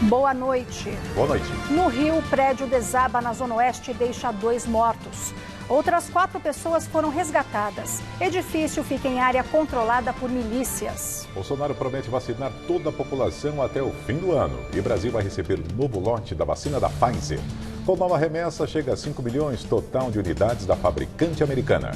Boa noite. Boa noite. No Rio, o prédio desaba na Zona Oeste e deixa 2 mortos. Outras 4 pessoas foram resgatadas. Edifício fica em área controlada por milícias. Bolsonaro promete vacinar toda a população até o fim do ano. E o Brasil vai receber um novo lote da vacina da Pfizer. Com nova remessa, chega a 5 milhões total de unidades da fabricante americana.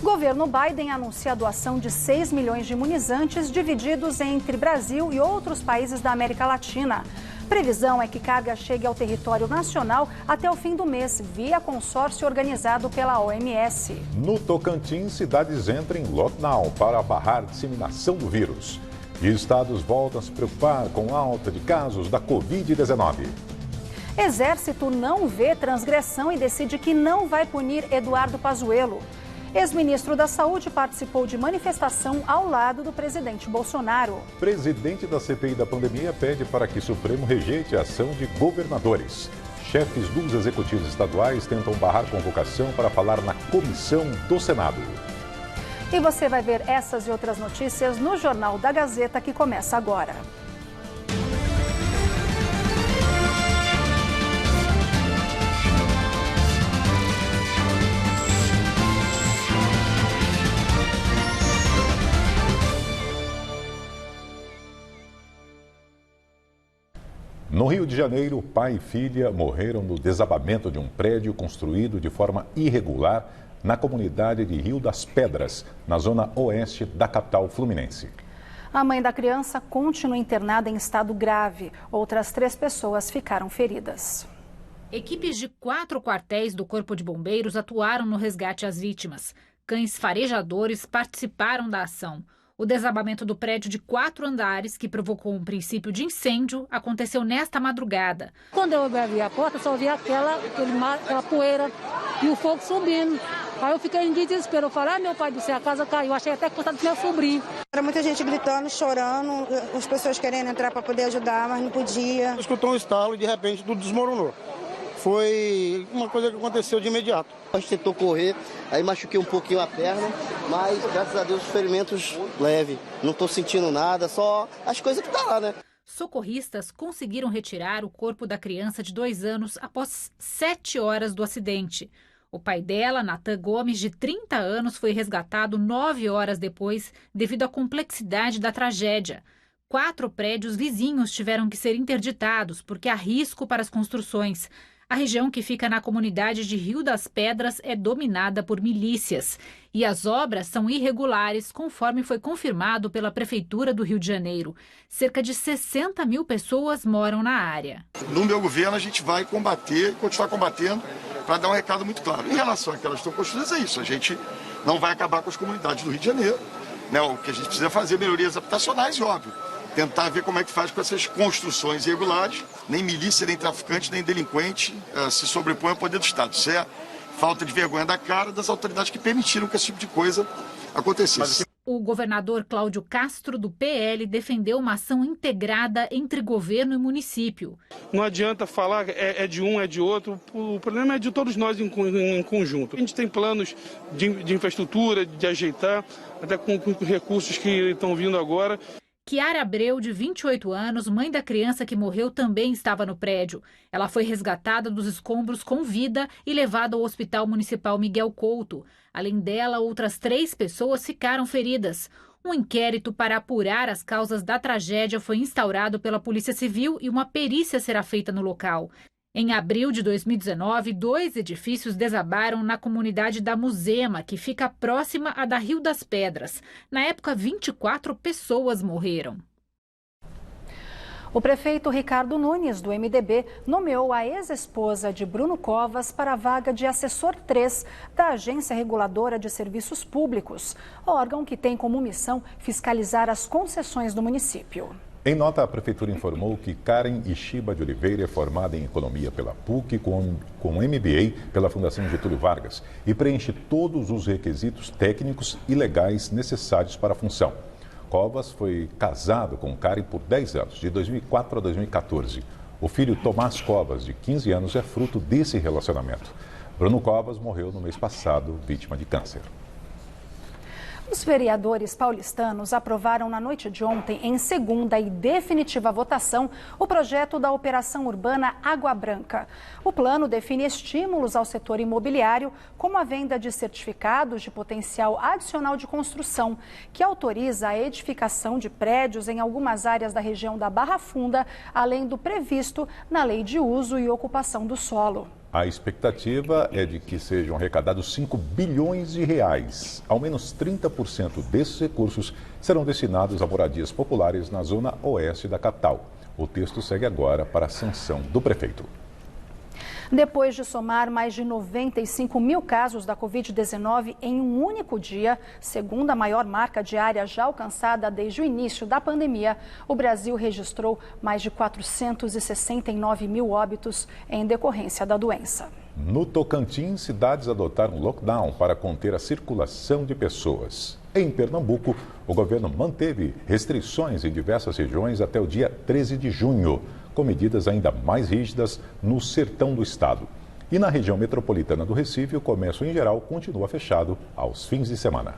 Governo Biden anuncia a doação de 6 milhões de imunizantes divididos entre Brasil e outros países da América Latina. Previsão é que carga chegue ao território nacional até o fim do mês, via consórcio organizado pela OMS. No Tocantins, cidades entram em lockdown para barrar a disseminação do vírus. E estados voltam a se preocupar com a alta de casos da Covid-19. Exército não vê transgressão e decide que não vai punir Eduardo Pazuello. Ex-ministro da Saúde participou de manifestação ao lado do presidente Bolsonaro. Presidente da CPI da pandemia pede para que o Supremo rejeite a ação de governadores. Chefes dos executivos estaduais tentam barrar convocação para falar na comissão do Senado. E você vai ver essas e outras notícias no Jornal da Gazeta, que começa agora. No Rio de Janeiro, pai e filha morreram no desabamento de um prédio construído de forma irregular na comunidade de Rio das Pedras, na zona oeste da capital fluminense. A mãe da criança continua internada em estado grave. Outras 3 pessoas ficaram feridas. Equipes de 4 quartéis do Corpo de Bombeiros atuaram no resgate às vítimas. Cães farejadores participaram da ação. O desabamento do prédio de 4 andares, que provocou um princípio de incêndio, aconteceu nesta madrugada. Quando eu abri a porta, só vi aquela poeira e o fogo subindo. Aí eu fiquei em desespero. Eu falei, meu pai do céu, a casa caiu. Achei até que contado do meu sobrinho. Era muita gente gritando, chorando, as pessoas querendo entrar para poder ajudar, mas não podia. Escutou um estalo e de repente tudo desmoronou. Foi uma coisa que aconteceu de imediato. A gente tentou correr, aí machuquei um pouquinho a perna, mas graças a Deus os ferimentos leves. Não estou sentindo nada, só as coisas que tá lá, né? Socorristas conseguiram retirar o corpo da criança de 2 anos após 7 horas do acidente. O pai dela, Natan Gomes, de 30 anos, foi resgatado 9 horas depois devido à complexidade da tragédia. 4 prédios vizinhos tiveram que ser interditados porque há risco para as construções. A região, que fica na comunidade de Rio das Pedras, é dominada por milícias. E as obras são irregulares, conforme foi confirmado pela Prefeitura do Rio de Janeiro. Cerca de 60 mil pessoas moram na área. No meu governo, a gente vai combater, continuar combatendo, para dar um recado muito claro. Em relação àquelas que estão construídas, é isso. A gente não vai acabar com as comunidades do Rio de Janeiro. Né? O que a gente precisa fazer é melhorias habitacionais e, óbvio, tentar ver como é que faz com essas construções irregulares. Nem milícia, nem traficante, nem delinquente se sobrepõe ao poder do Estado. Isso é falta de vergonha da cara das autoridades que permitiram que esse tipo de coisa acontecesse. O governador Cláudio Castro, do PL, defendeu uma ação integrada entre governo e município. Não adianta falar é de um, é de outro. O problema é de todos nós em conjunto. A gente tem planos de infraestrutura, de ajeitar, até com recursos que estão vindo agora. Kiara Abreu, de 28 anos, mãe da criança que morreu, também estava no prédio. Ela foi resgatada dos escombros com vida e levada ao Hospital Municipal Miguel Couto. Além dela, outras 3 pessoas ficaram feridas. Um inquérito para apurar as causas da tragédia foi instaurado pela Polícia Civil e uma perícia será feita no local. Em abril de 2019, 2 edifícios desabaram na comunidade da Muzema, que fica próxima à da Rio das Pedras. Na época, 24 pessoas morreram. O prefeito Ricardo Nunes, do MDB, nomeou a ex-esposa de Bruno Covas para a vaga de assessor 3 da Agência Reguladora de Serviços Públicos, órgão que tem como missão fiscalizar as concessões do município. Em nota, a Prefeitura informou que Karen Ishiba de Oliveira é formada em Economia pela PUC com MBA pela Fundação Getúlio Vargas e preenche todos os requisitos técnicos e legais necessários para a função. Covas foi casado com Karen por 10 anos, de 2004 a 2014. O filho Tomás Covas, de 15 anos, é fruto desse relacionamento. Bruno Covas morreu no mês passado, vítima de câncer. Os vereadores paulistanos aprovaram na noite de ontem, em segunda e definitiva votação, o projeto da Operação Urbana Água Branca. O plano define estímulos ao setor imobiliário, como a venda de certificados de potencial adicional de construção, que autoriza a edificação de prédios em algumas áreas da região da Barra Funda, além do previsto na Lei de Uso e Ocupação do Solo. A expectativa é de que sejam arrecadados 5 bilhões de reais. Ao menos 30% desses recursos serão destinados a moradias populares na zona oeste da capital. O texto segue agora para a sanção do prefeito. Depois de somar mais de 95 mil casos da Covid-19 em um único dia, segunda maior marca diária já alcançada desde o início da pandemia, o Brasil registrou mais de 469 mil óbitos em decorrência da doença. No Tocantins, cidades adotaram lockdown para conter a circulação de pessoas. Em Pernambuco, o governo manteve restrições em diversas regiões até o dia 13 de junho, com medidas ainda mais rígidas no sertão do estado. E na região metropolitana do Recife, o comércio em geral continua fechado aos fins de semana.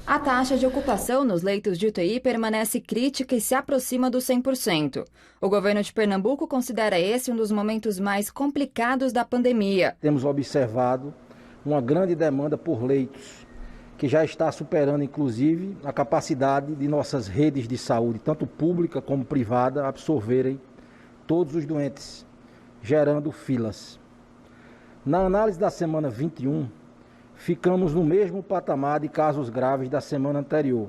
A taxa de ocupação nos leitos de UTI permanece crítica e se aproxima dos 100%. O governo de Pernambuco considera esse um dos momentos mais complicados da pandemia. Temos observado uma grande demanda por leitos, que já está superando, inclusive, a capacidade de nossas redes de saúde, tanto pública como privada, absorverem todos os doentes, gerando filas. Na análise da semana 21, ficamos no mesmo patamar de casos graves da semana anterior.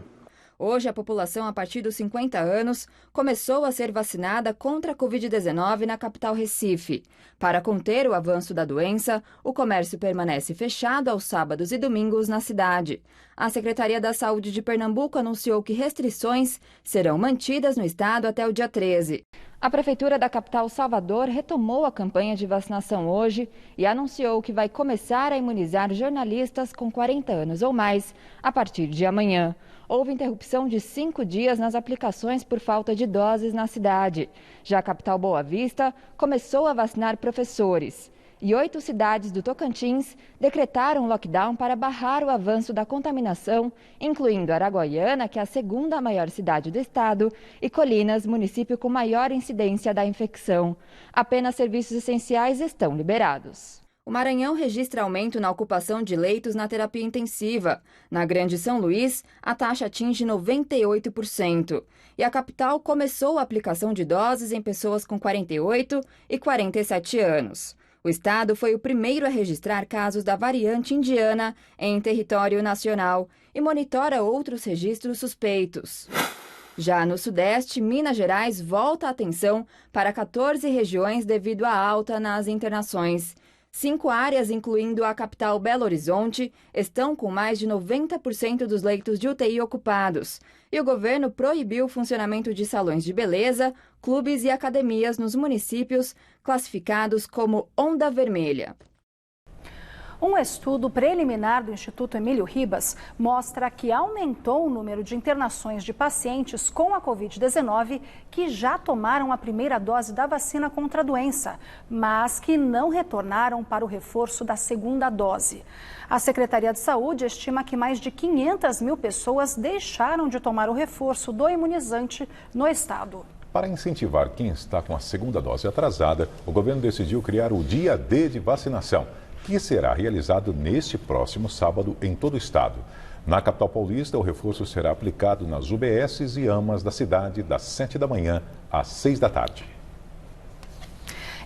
Hoje, a população a partir dos 50 anos começou a ser vacinada contra a Covid-19 na capital Recife. Para conter o avanço da doença, o comércio permanece fechado aos sábados e domingos na cidade. A Secretaria da Saúde de Pernambuco anunciou que restrições serão mantidas no estado até o dia 13. A Prefeitura da capital Salvador retomou a campanha de vacinação hoje e anunciou que vai começar a imunizar jornalistas com 40 anos ou mais a partir de amanhã. Houve interrupção de 5 dias nas aplicações por falta de doses na cidade. Já a capital Boa Vista começou a vacinar professores. E 8 cidades do Tocantins decretaram lockdown para barrar o avanço da contaminação, incluindo Araguaiana, que é a segunda maior cidade do estado, e Colinas, município com maior incidência da infecção. Apenas serviços essenciais estão liberados. O Maranhão registra aumento na ocupação de leitos na terapia intensiva. Na Grande São Luís, a taxa atinge 98%. E a capital começou a aplicação de doses em pessoas com 48 e 47 anos. O estado foi o primeiro a registrar casos da variante indiana em território nacional e monitora outros registros suspeitos. Já no Sudeste, Minas Gerais volta a atenção para 14 regiões devido à alta nas internações. 5 áreas, incluindo a capital Belo Horizonte, estão com mais de 90% dos leitos de UTI ocupados. E o governo proibiu o funcionamento de salões de beleza, clubes e academias nos municípios classificados como Onda Vermelha. Um estudo preliminar do Instituto Emílio Ribas mostra que aumentou o número de internações de pacientes com a Covid-19 que já tomaram a primeira dose da vacina contra a doença, mas que não retornaram para o reforço da segunda dose. A Secretaria de Saúde estima que mais de 500 mil pessoas deixaram de tomar o reforço do imunizante no estado. Para incentivar quem está com a segunda dose atrasada, o governo decidiu criar o Dia D de vacinação, que será realizado neste próximo sábado em todo o estado. Na capital paulista, o reforço será aplicado nas UBSs e AMAs da cidade das 7 da manhã às 6 da tarde.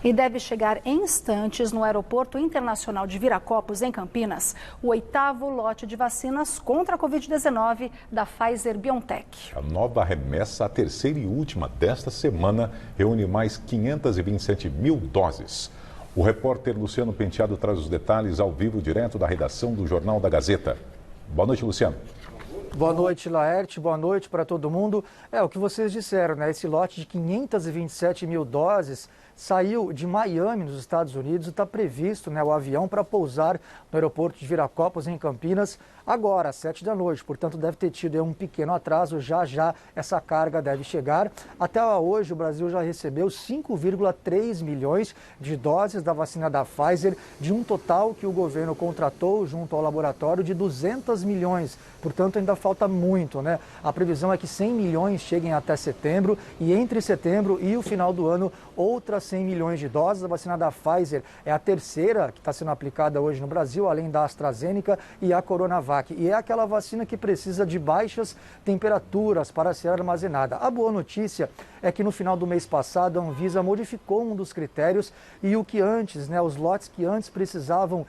E deve chegar em instantes no Aeroporto Internacional de Viracopos, em Campinas, o 8º lote de vacinas contra a Covid-19 da Pfizer-BioNTech. A nova remessa, a terceira e última desta semana, reúne mais 527 mil doses. O repórter Luciano Penteado traz os detalhes ao vivo, direto da redação do Jornal da Gazeta. Boa noite, Luciano. Boa noite, Laerte. Boa noite para todo mundo. O que vocês disseram, né? Esse lote de 527 mil doses saiu de Miami, nos Estados Unidos, e está previsto, né, o avião para pousar no aeroporto de Viracopos, em Campinas, agora, às 7 da noite. Portanto, deve ter tido um pequeno atraso, já essa carga deve chegar. Até hoje, o Brasil já recebeu 5,3 milhões de doses da vacina da Pfizer, de um total que o governo contratou junto ao laboratório de 200 milhões. Portanto, ainda falta muito, né? A previsão é que 100 milhões cheguem até setembro e entre setembro e o final do ano, outras 100 milhões de doses. A vacina da Pfizer é a terceira que está sendo aplicada hoje no Brasil, além da AstraZeneca e a Coronavac. E é aquela vacina que precisa de baixas temperaturas para ser armazenada. A boa notícia é que no final do mês passado a Anvisa modificou um dos critérios e o que antes, né, os lotes que antes precisavam,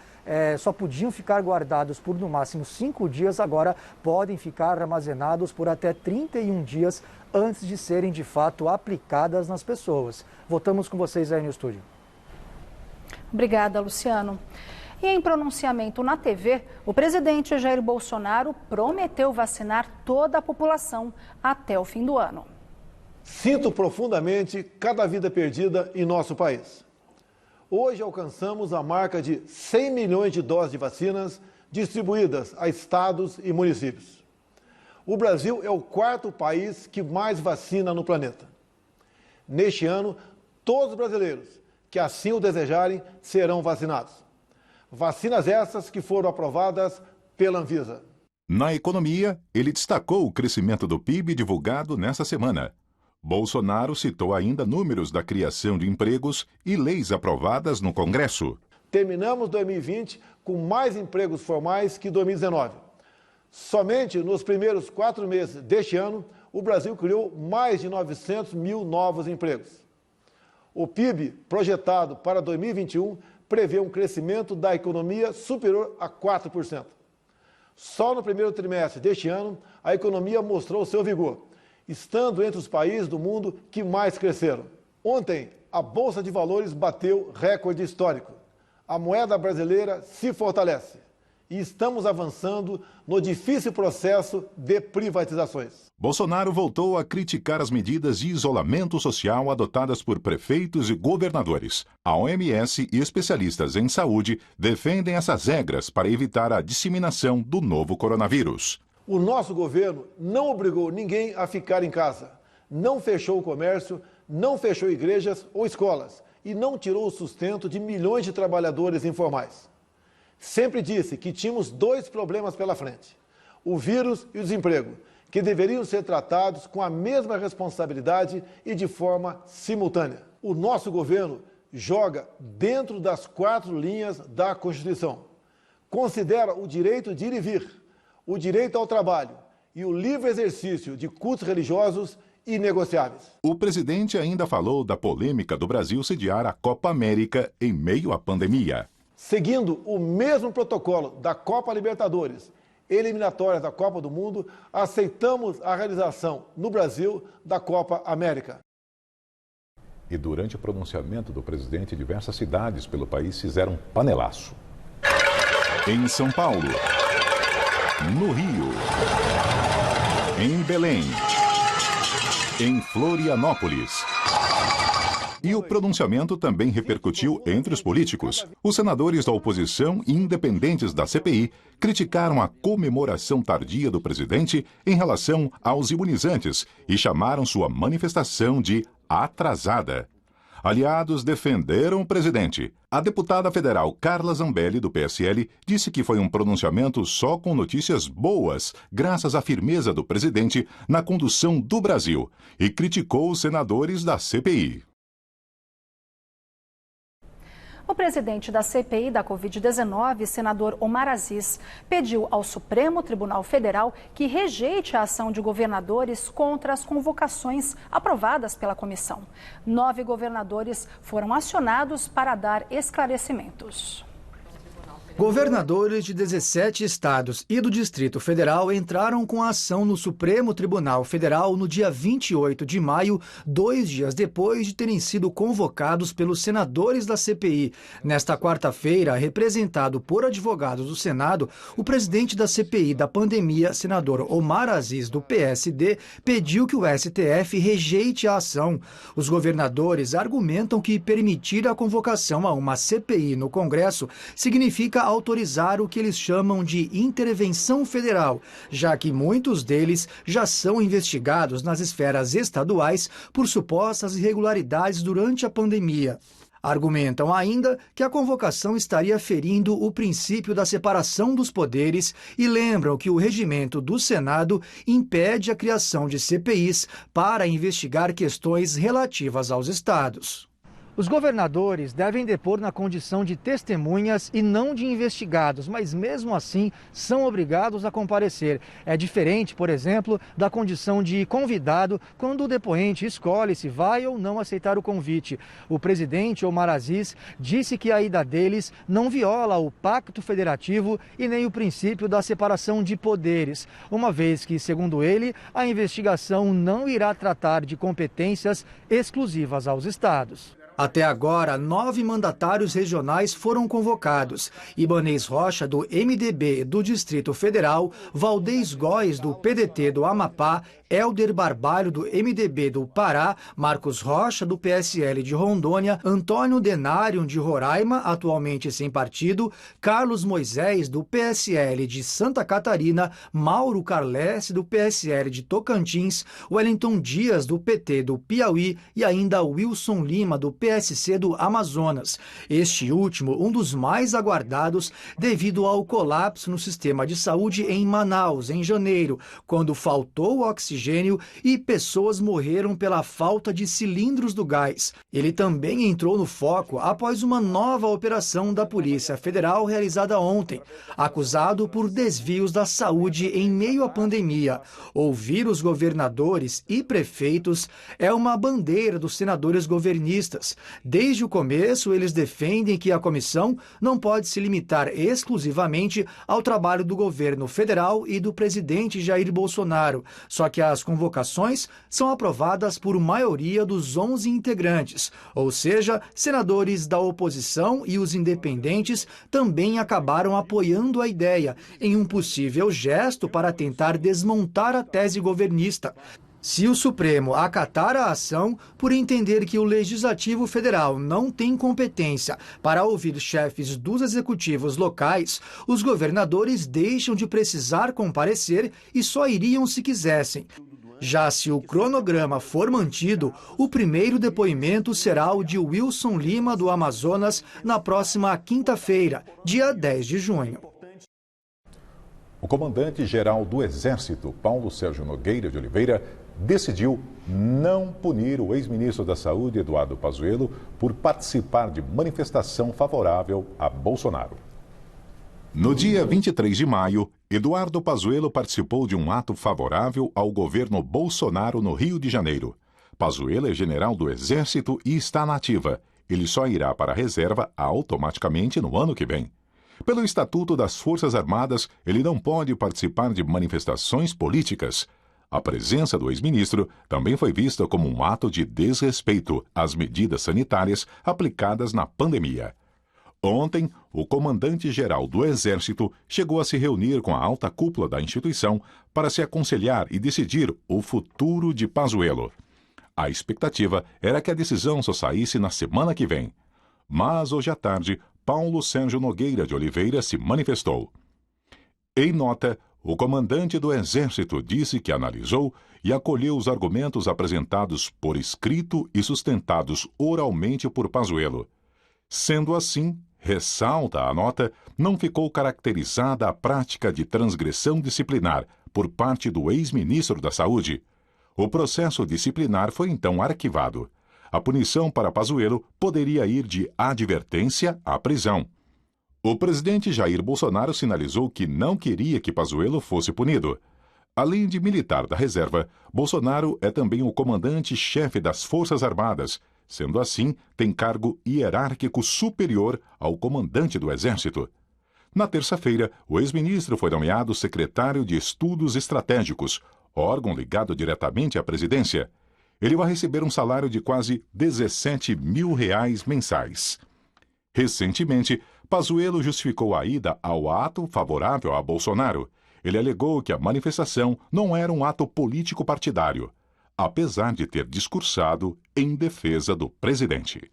só podiam ficar guardados por no máximo 5 dias, agora podem ficar armazenados por até 31 dias antes de serem de fato aplicadas nas pessoas. Voltamos com vocês aí no estúdio. Obrigada, Luciano. E em pronunciamento na TV, o presidente Jair Bolsonaro prometeu vacinar toda a população até o fim do ano. Sinto profundamente cada vida perdida em nosso país. Hoje alcançamos a marca de 100 milhões de doses de vacinas distribuídas a estados e municípios. O Brasil é o 4º país que mais vacina no planeta. Neste ano, todos os brasileiros que assim o desejarem serão vacinados. Vacinas essas que foram aprovadas pela Anvisa. Na economia, ele destacou o crescimento do PIB divulgado nesta semana. Bolsonaro citou ainda números da criação de empregos e leis aprovadas no Congresso. Terminamos 2020 com mais empregos formais que 2019. Somente nos primeiros 4 meses deste ano, o Brasil criou mais de 900 mil novos empregos. O PIB projetado para 2021 prevê um crescimento da economia superior a 4%. Só no primeiro trimestre deste ano, a economia mostrou seu vigor, estando entre os países do mundo que mais cresceram. Ontem, a Bolsa de Valores bateu recorde histórico. A moeda brasileira se fortalece e estamos avançando no difícil processo de privatizações. Bolsonaro voltou a criticar as medidas de isolamento social adotadas por prefeitos e governadores. A OMS e especialistas em saúde defendem essas regras para evitar a disseminação do novo coronavírus. O nosso governo não obrigou ninguém a ficar em casa, não fechou o comércio, não fechou igrejas ou escolas e não tirou o sustento de milhões de trabalhadores informais. Sempre disse que tínhamos 2 problemas pela frente, o vírus e o desemprego, que deveriam ser tratados com a mesma responsabilidade e de forma simultânea. O nosso governo joga dentro das 4 linhas da Constituição. Considera o direito de ir e vir, o direito ao trabalho e o livre exercício de cultos religiosos inegociáveis. O presidente ainda falou da polêmica do Brasil sediar a Copa América em meio à pandemia. Seguindo o mesmo protocolo da Copa Libertadores, eliminatórias da Copa do Mundo, aceitamos a realização no Brasil da Copa América. E durante o pronunciamento do presidente, diversas cidades pelo país fizeram panelaço. Em São Paulo, no Rio, em Belém, em Florianópolis. E o pronunciamento também repercutiu entre os políticos. Os senadores da oposição e independentes da CPI criticaram a comemoração tardia do presidente em relação aos imunizantes e chamaram sua manifestação de atrasada. Aliados defenderam o presidente. A deputada federal Carla Zambelli, do PSL, disse que foi um pronunciamento só com notícias boas, graças à firmeza do presidente na condução do Brasil, e criticou os senadores da CPI. O presidente da CPI da Covid-19, senador Omar Aziz, pediu ao Supremo Tribunal Federal que rejeite a ação de governadores contra as convocações aprovadas pela comissão. 9 governadores foram acionados para dar esclarecimentos. Governadores de 17 estados e do Distrito Federal entraram com a ação no Supremo Tribunal Federal no dia 28 de maio, 2 dias depois de terem sido convocados pelos senadores da CPI. Nesta quarta-feira, representado por advogados do Senado, o presidente da CPI da pandemia, senador Omar Aziz, do PSD, pediu que o STF rejeite a ação. Os governadores argumentam que permitir a convocação a uma CPI no Congresso significa autorizar o que eles chamam de intervenção federal, já que muitos deles já são investigados nas esferas estaduais por supostas irregularidades durante a pandemia. Argumentam ainda que a convocação estaria ferindo o princípio da separação dos poderes e lembram que o regimento do Senado impede a criação de CPIs para investigar questões relativas aos estados. Os governadores devem depor na condição de testemunhas e não de investigados, mas mesmo assim são obrigados a comparecer. É diferente, por exemplo, da condição de convidado, quando o depoente escolhe se vai ou não aceitar o convite. O presidente Omar Aziz disse que a ida deles não viola o Pacto Federativo e nem o princípio da separação de poderes, uma vez que, segundo ele, a investigação não irá tratar de competências exclusivas aos estados. Até agora, 9 mandatários regionais foram convocados. Ibanez Rocha, do MDB do Distrito Federal, Valdez Góes, do PDT do Amapá, Helder Barbalho, do MDB do Pará, Marcos Rocha, do PSL de Rondônia, Antônio Denário, de Roraima, atualmente sem partido, Carlos Moisés, do PSL de Santa Catarina, Mauro Carles, do PSL de Tocantins, Wellington Dias, do PT do Piauí e ainda Wilson Lima, do PSC do Amazonas. Este último, um dos mais aguardados devido ao colapso no sistema de saúde em Manaus, em janeiro, quando faltou oxigênio e pessoas morreram pela falta de cilindros do gás. Ele também entrou no foco após uma nova operação da Polícia Federal realizada ontem, acusado por desvios da saúde em meio à pandemia. Ouvir os governadores e prefeitos é uma bandeira dos senadores governistas. Desde o começo, eles defendem que a comissão não pode se limitar exclusivamente ao trabalho do governo federal e do presidente Jair Bolsonaro, só que as convocações são aprovadas por maioria dos 11 integrantes, ou seja, senadores da oposição e os independentes também acabaram apoiando a ideia, em um possível gesto para tentar desmontar a tese governista. Se o Supremo acatar a ação por entender que o Legislativo Federal não tem competência para ouvir chefes dos executivos locais, os governadores deixam de precisar comparecer e só iriam se quisessem. Já se o cronograma for mantido, o primeiro depoimento será o de Wilson Lima, do Amazonas, na próxima quinta-feira, dia 10 de junho. O comandante-geral do Exército, Paulo Sérgio Nogueira de Oliveira, decidiu não punir o ex-ministro da Saúde, Eduardo Pazuello, por participar de manifestação favorável a Bolsonaro. No dia 23 de maio, Eduardo Pazuello participou de um ato favorável ao governo Bolsonaro no Rio de Janeiro. Pazuello é general do Exército e está na ativa. Ele só irá para a reserva automaticamente no ano que vem. Pelo Estatuto das Forças Armadas, ele não pode participar de manifestações políticas. A presença do ex-ministro também foi vista como um ato de desrespeito às medidas sanitárias aplicadas na pandemia. Ontem, o comandante-geral do Exército chegou a se reunir com a alta cúpula da instituição para se aconselhar e decidir o futuro de Pazuello. A expectativa era que a decisão só saísse na semana que vem. Mas hoje à tarde, Paulo Sérgio Nogueira de Oliveira se manifestou. Em nota, o comandante do Exército disse que analisou e acolheu os argumentos apresentados por escrito e sustentados oralmente por Pazuello. Sendo assim, ressalta a nota, não ficou caracterizada a prática de transgressão disciplinar por parte do ex-ministro da Saúde. O processo disciplinar foi então arquivado. A punição para Pazuello poderia ir de advertência à prisão. O presidente Jair Bolsonaro sinalizou que não queria que Pazuello fosse punido. Além de militar da reserva, Bolsonaro é também o comandante-chefe das Forças Armadas. Sendo assim, tem cargo hierárquico superior ao comandante do Exército. Na terça-feira, o ex-ministro foi nomeado secretário de Estudos Estratégicos, órgão ligado diretamente à presidência. Ele vai receber um salário de quase R$17 mil mensais. Recentemente, Pazuello justificou a ida ao ato favorável a Bolsonaro. Ele alegou que a manifestação não era um ato político partidário, apesar de ter discursado em defesa do presidente.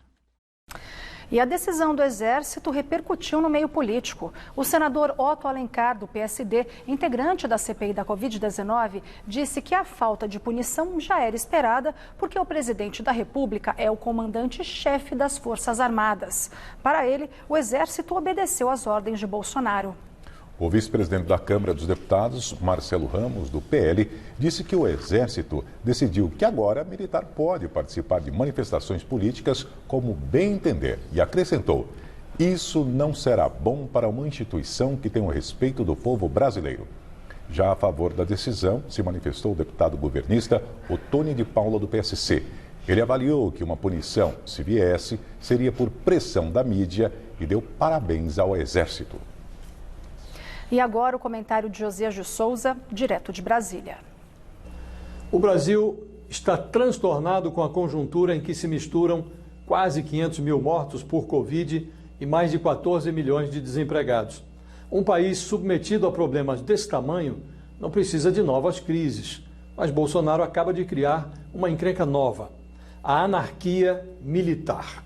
E a decisão do Exército repercutiu no meio político. O senador Otto Alencar, do PSD, integrante da CPI da Covid-19, disse que a falta de punição já era esperada porque o presidente da República é o comandante-chefe das Forças Armadas. Para ele, o Exército obedeceu às ordens de Bolsonaro. O vice-presidente da Câmara dos Deputados, Marcelo Ramos, do PL, disse que o Exército decidiu que agora militar pode participar de manifestações políticas como bem entender e acrescentou: isso não será bom para uma instituição que tem o respeito do povo brasileiro. Já a favor da decisão se manifestou o deputado governista Ottoni de Paula, do PSC. Ele avaliou que uma punição, se viesse, seria por pressão da mídia e deu parabéns ao Exército. E agora o comentário de Josias de Souza, direto de Brasília. O Brasil está transtornado com a conjuntura em que se misturam quase 500 mil mortos por Covid e mais de 14 milhões de desempregados. Um país submetido a problemas desse tamanho não precisa de novas crises, mas Bolsonaro acaba de criar uma encrenca nova: a anarquia militar.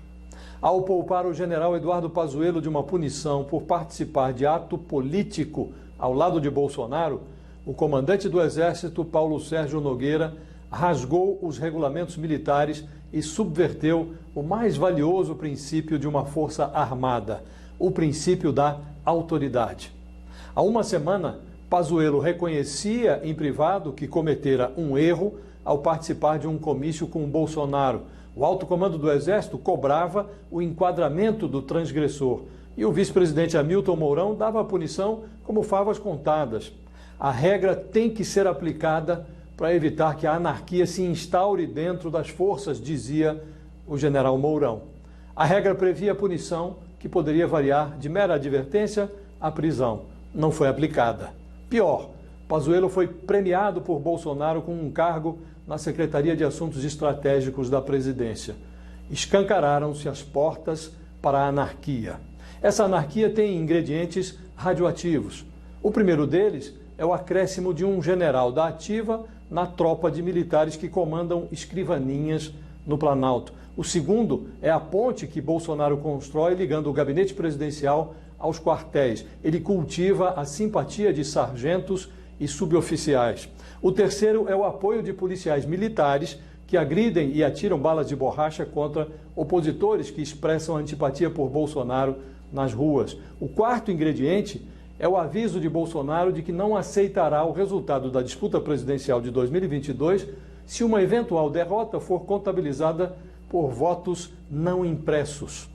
Ao poupar o general Eduardo Pazuello de uma punição por participar de ato político ao lado de Bolsonaro, o comandante do Exército, Paulo Sérgio Nogueira, rasgou os regulamentos militares e subverteu o mais valioso princípio de uma força armada, o princípio da autoridade. Há uma semana, Pazuello reconhecia em privado que cometera um erro ao participar de um comício com Bolsonaro. O alto comando do Exército cobrava o enquadramento do transgressor e o vice-presidente Hamilton Mourão dava a punição como favas contadas. A regra tem que ser aplicada para evitar que a anarquia se instaure dentro das forças, dizia o general Mourão. A regra previa punição que poderia variar de mera advertência à prisão. Não foi aplicada. Pior, Pazuello foi premiado por Bolsonaro com um cargo na Secretaria de Assuntos Estratégicos da Presidência. Escancararam-se as portas para a anarquia. Essa anarquia tem ingredientes radioativos. O primeiro deles é o acréscimo de um general da ativa na tropa de militares que comandam escrivaninhas no Planalto. O segundo é a ponte que Bolsonaro constrói ligando o gabinete presidencial aos quartéis. Ele cultiva a simpatia de sargentos e suboficiais. O terceiro é o apoio de policiais militares que agridem e atiram balas de borracha contra opositores que expressam antipatia por Bolsonaro nas ruas. O quarto ingrediente é o aviso de Bolsonaro de que não aceitará o resultado da disputa presidencial de 2022 se uma eventual derrota for contabilizada por votos não impressos.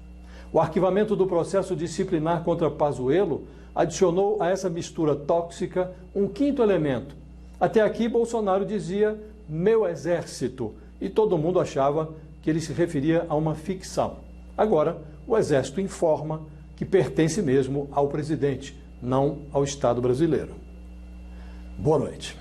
O arquivamento do processo disciplinar contra Pazuello adicionou a essa mistura tóxica um quinto elemento. Até aqui, Bolsonaro dizia "meu exército" e todo mundo achava que ele se referia a uma ficção. Agora, o Exército informa que pertence mesmo ao presidente, não ao Estado brasileiro. Boa noite.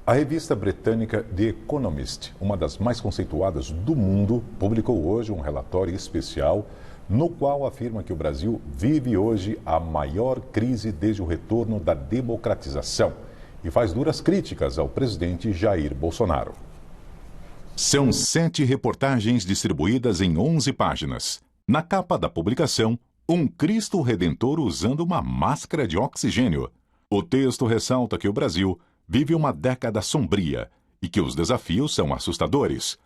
A revista britânica The Economist, uma das mais conceituadas do mundo, publicou hoje um relatório especial no qual afirma que o Brasil vive hoje a maior crise desde o retorno da democratização e faz duras críticas ao presidente Jair Bolsonaro. São 7 reportagens distribuídas em 11 páginas. Na capa da publicação, um Cristo Redentor usando uma máscara de oxigênio. O texto ressalta que o Brasil vive uma década sombria e que os desafios são assustadores.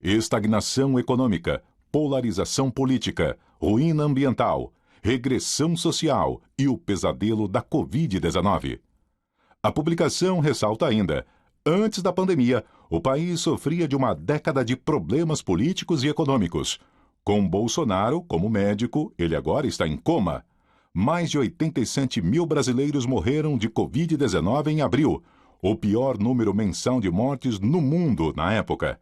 Estagnação econômica, polarização política, ruína ambiental, regressão social e o pesadelo da Covid-19. A publicação ressalta ainda: antes da pandemia, o país sofria de uma década de problemas políticos e econômicos. Com Bolsonaro como médico, ele agora está em coma. Mais de 87 mil brasileiros morreram de Covid-19 em abril, o pior número mensal de mortes no mundo na época.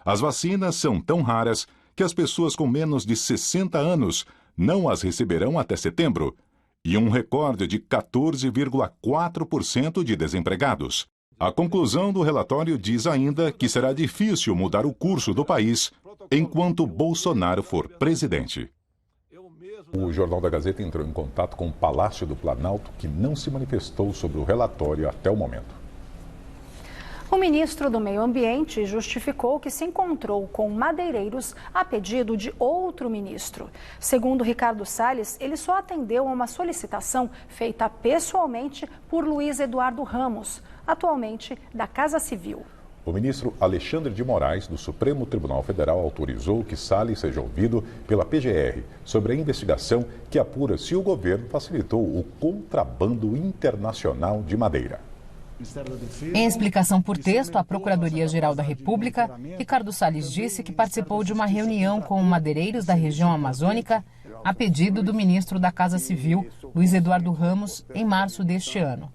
As vacinas são tão raras que as pessoas com menos de 60 anos não as receberão até setembro. E um recorde de 14,4% de desempregados. A conclusão do relatório diz ainda que será difícil mudar o curso do país enquanto Bolsonaro for presidente. O Jornal da Gazeta entrou em contato com o Palácio do Planalto, que não se manifestou sobre o relatório até o momento. O ministro do Meio Ambiente justificou que se encontrou com madeireiros a pedido de outro ministro. Segundo Ricardo Salles, ele só atendeu a uma solicitação feita pessoalmente por Luiz Eduardo Ramos, atualmente da Casa Civil. O ministro Alexandre de Moraes, do Supremo Tribunal Federal, autorizou que Salles seja ouvido pela PGR sobre a investigação que apura se o governo facilitou o contrabando internacional de madeira. Em explicação por texto à Procuradoria-Geral da República, Ricardo Salles disse que participou de uma reunião com madeireiros da região amazônica a pedido do ministro da Casa Civil, Luiz Eduardo Ramos, em março deste ano.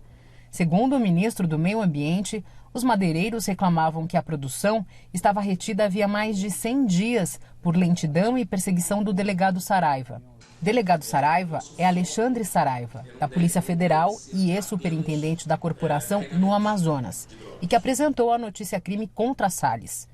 Segundo o ministro do Meio Ambiente, os madeireiros reclamavam que a produção estava retida havia mais de 100 dias por lentidão e perseguição do delegado Saraiva. Delegado Saraiva é Alexandre Saraiva, da Polícia Federal e ex-superintendente da corporação no Amazonas, e que apresentou a notícia-crime contra Salles.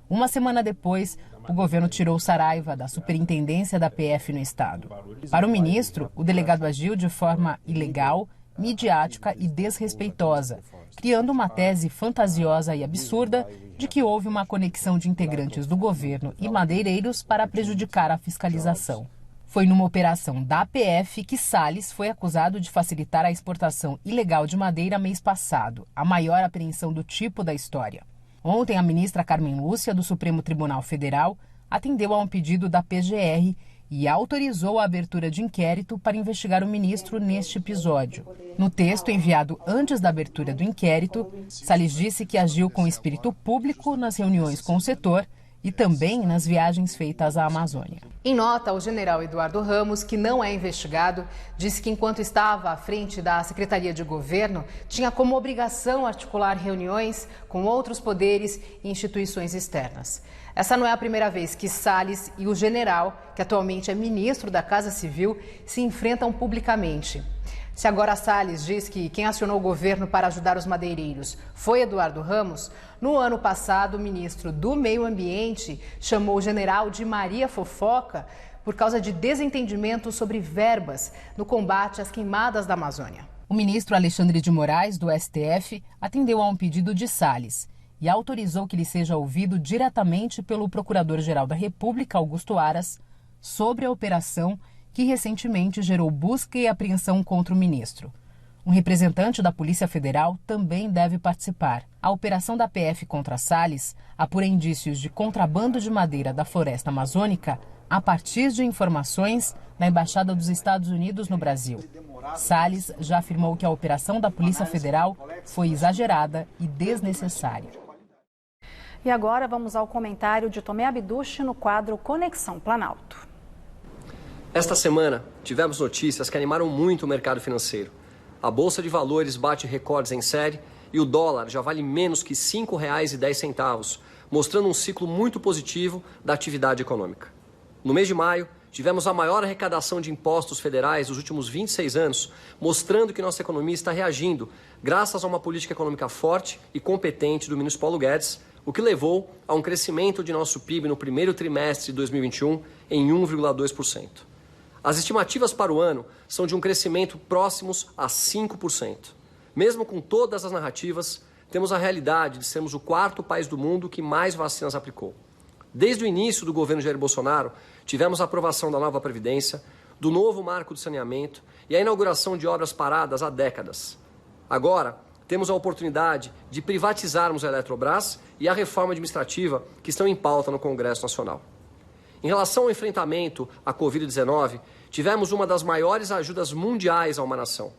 Uma semana depois, o governo tirou Saraiva da superintendência da PF no estado. Para o ministro, o delegado agiu de forma ilegal, midiática e desrespeitosa, criando uma tese fantasiosa e absurda de que houve uma conexão de integrantes do governo e madeireiros para prejudicar a fiscalização. Foi numa operação da PF que Salles foi acusado de facilitar a exportação ilegal de madeira mês passado, a maior apreensão do tipo da história. Ontem, a ministra Carmen Lúcia, do Supremo Tribunal Federal, atendeu a um pedido da PGR e autorizou a abertura de inquérito para investigar o ministro neste episódio. No texto enviado antes da abertura do inquérito, Salles disse que agiu com espírito público nas reuniões com o setor e também nas viagens feitas à Amazônia. Em nota, o general Eduardo Ramos, que não é investigado, disse que enquanto estava à frente da Secretaria de Governo, tinha como obrigação articular reuniões com outros poderes e instituições externas. Essa não é a primeira vez que Salles e o general, que atualmente é ministro da Casa Civil, se enfrentam publicamente. Se agora Salles diz que quem acionou o governo para ajudar os madeireiros foi Eduardo Ramos, no ano passado o ministro do Meio Ambiente chamou o general de Maria Fofoca por causa de desentendimento sobre verbas no combate às queimadas da Amazônia. O ministro Alexandre de Moraes, do STF, atendeu a um pedido de Salles e autorizou que ele seja ouvido diretamente pelo Procurador-Geral da República, Augusto Aras, sobre a operação que recentemente gerou busca e apreensão contra o ministro. Um representante da Polícia Federal também deve participar. A operação da PF contra Salles apura indícios de contrabando de madeira da floresta amazônica a partir de informações da Embaixada dos Estados Unidos no Brasil. Salles já afirmou que a operação da Polícia Federal foi exagerada e desnecessária. E agora vamos ao comentário de Tomé Abduche no quadro Conexão Planalto. Esta semana, tivemos notícias que animaram muito o mercado financeiro. A Bolsa de Valores bate recordes em série e o dólar já vale menos que R$ 5,10, mostrando um ciclo muito positivo da atividade econômica. No mês de maio, tivemos a maior arrecadação de impostos federais dos últimos 26 anos, mostrando que nossa economia está reagindo graças a uma política econômica forte e competente do ministro Paulo Guedes, o que levou a um crescimento de nosso PIB no primeiro trimestre de 2021 em 1,2%. As estimativas para o ano são de um crescimento próximos a 5%. Mesmo com todas as narrativas, temos a realidade de sermos o quarto país do mundo que mais vacinas aplicou. Desde o início do governo Jair Bolsonaro, tivemos a aprovação da nova Previdência, do novo marco de saneamento e a inauguração de obras paradas há décadas. Agora, temos a oportunidade de privatizarmos a Eletrobras e a reforma administrativa que estão em pauta no Congresso Nacional. Em relação ao enfrentamento à Covid-19, tivemos uma das maiores ajudas mundiais a uma nação.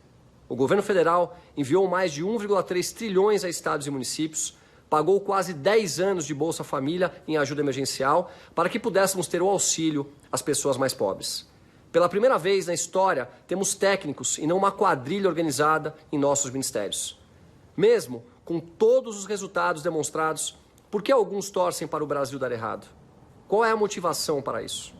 O governo federal enviou mais de 1,3 trilhões a estados e municípios, pagou quase 10 anos de Bolsa Família em ajuda emergencial para que pudéssemos ter o auxílio às pessoas mais pobres. Pela primeira vez na história, temos técnicos e não uma quadrilha organizada em nossos ministérios. Mesmo com todos os resultados demonstrados, por que alguns torcem para o Brasil dar errado? Qual é a motivação para isso?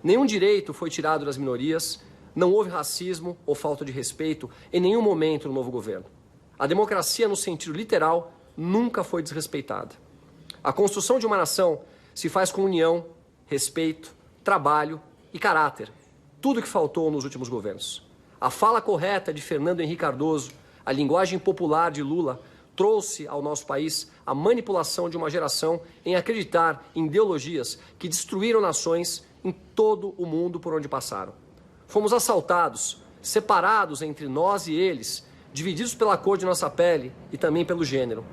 Nenhum direito foi tirado das minorias, não houve racismo ou falta de respeito em nenhum momento no novo governo. A democracia, no sentido literal, nunca foi desrespeitada. A construção de uma nação se faz com união, respeito, trabalho e caráter. Tudo que faltou nos últimos governos. A fala correta de Fernando Henrique Cardoso, a linguagem popular de Lula, trouxe ao nosso país a manipulação de uma geração em acreditar em ideologias que destruíram nações em todo o mundo por onde passaram. Fomos assaltados, separados entre nós e eles, divididos pela cor de nossa pele e também pelo gênero.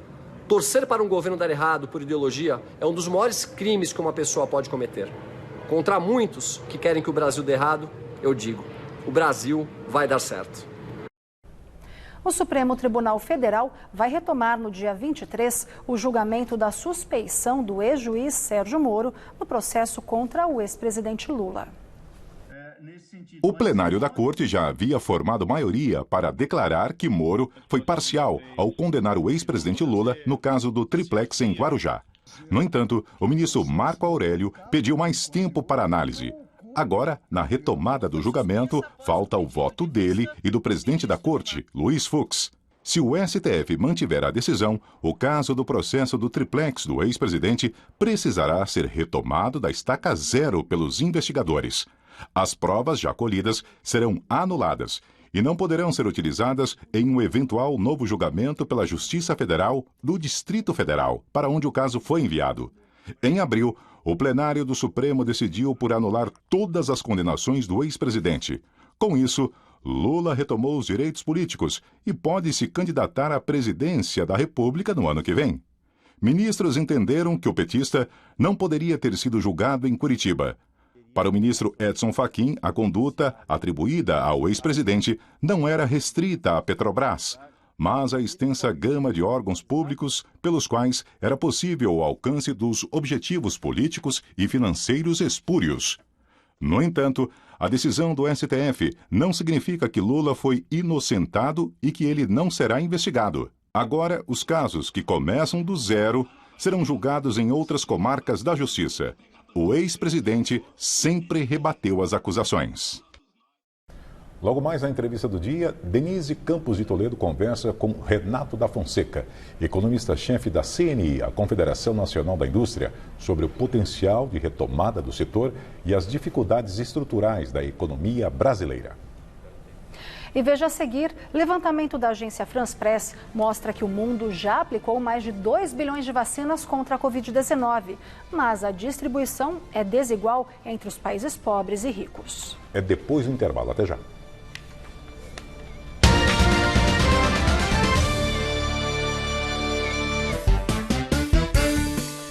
Torcer para um governo dar errado por ideologia é um dos maiores crimes que uma pessoa pode cometer. Contra muitos que querem que o Brasil dê errado, eu digo, o Brasil vai dar certo. O Supremo Tribunal Federal vai retomar no dia 23 o julgamento da suspeição do ex-juiz Sérgio Moro no processo contra o ex-presidente Lula. O plenário da Corte já havia formado maioria para declarar que Moro foi parcial ao condenar o ex-presidente Lula no caso do triplex em Guarujá. No entanto, o ministro Marco Aurélio pediu mais tempo para análise. Agora, na retomada do julgamento, falta o voto dele e do presidente da Corte, Luiz Fux. Se o STF mantiver a decisão, o caso do processo do triplex do ex-presidente precisará ser retomado da estaca zero pelos investigadores. As provas já colhidas serão anuladas e não poderão ser utilizadas em um eventual novo julgamento pela Justiça Federal do Distrito Federal, para onde o caso foi enviado. Em abril, o plenário do Supremo decidiu por anular todas as condenações do ex-presidente. Com isso, Lula retomou os direitos políticos e pode se candidatar à presidência da República no ano que vem. Ministros entenderam que o petista não poderia ter sido julgado em Curitiba. Para o ministro Edson Fachin, a conduta atribuída ao ex-presidente não era restrita à Petrobras, mas à extensa gama de órgãos públicos pelos quais era possível o alcance dos objetivos políticos e financeiros espúrios. No entanto, a decisão do STF não significa que Lula foi inocentado e que ele não será investigado. Agora, os casos que começam do zero serão julgados em outras comarcas da Justiça. O ex-presidente sempre rebateu as acusações. Logo mais na entrevista do dia, Denise Campos de Toledo conversa com Renato da Fonseca, economista-chefe da CNI, a Confederação Nacional da Indústria, sobre o potencial de retomada do setor e as dificuldades estruturais da economia brasileira. E veja a seguir, levantamento da agência France Press mostra que o mundo já aplicou mais de 2 bilhões de vacinas contra a Covid-19, mas a distribuição é desigual entre os países pobres e ricos. É depois do intervalo, até já.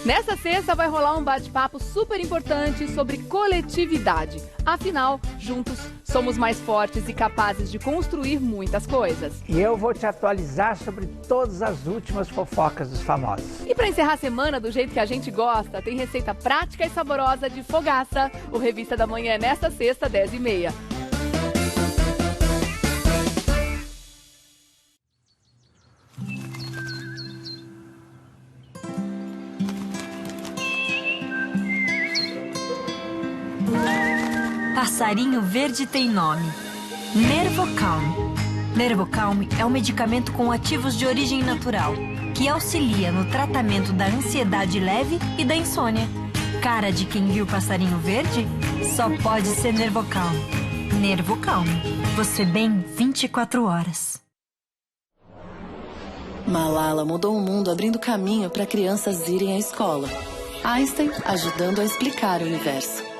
Nessa sexta vai rolar um bate-papo super importante sobre coletividade. Afinal, juntos somos mais fortes e capazes de construir muitas coisas. E eu vou te atualizar sobre todas as últimas fofocas dos famosos. E para encerrar a semana do jeito que a gente gosta, tem receita prática e saborosa de fogaça. O Revista da Manhã é nesta sexta, 10h30. Passarinho verde tem nome: Nervocalm. Nervocalm é um medicamento com ativos de origem natural que auxilia no tratamento da ansiedade leve e da insônia. Cara de quem viu passarinho verde? Só pode ser Nervocalm. Nervocalm. Você bem 24 horas. Malala mudou o mundo abrindo caminho para crianças irem à escola. Einstein ajudando a explicar o universo.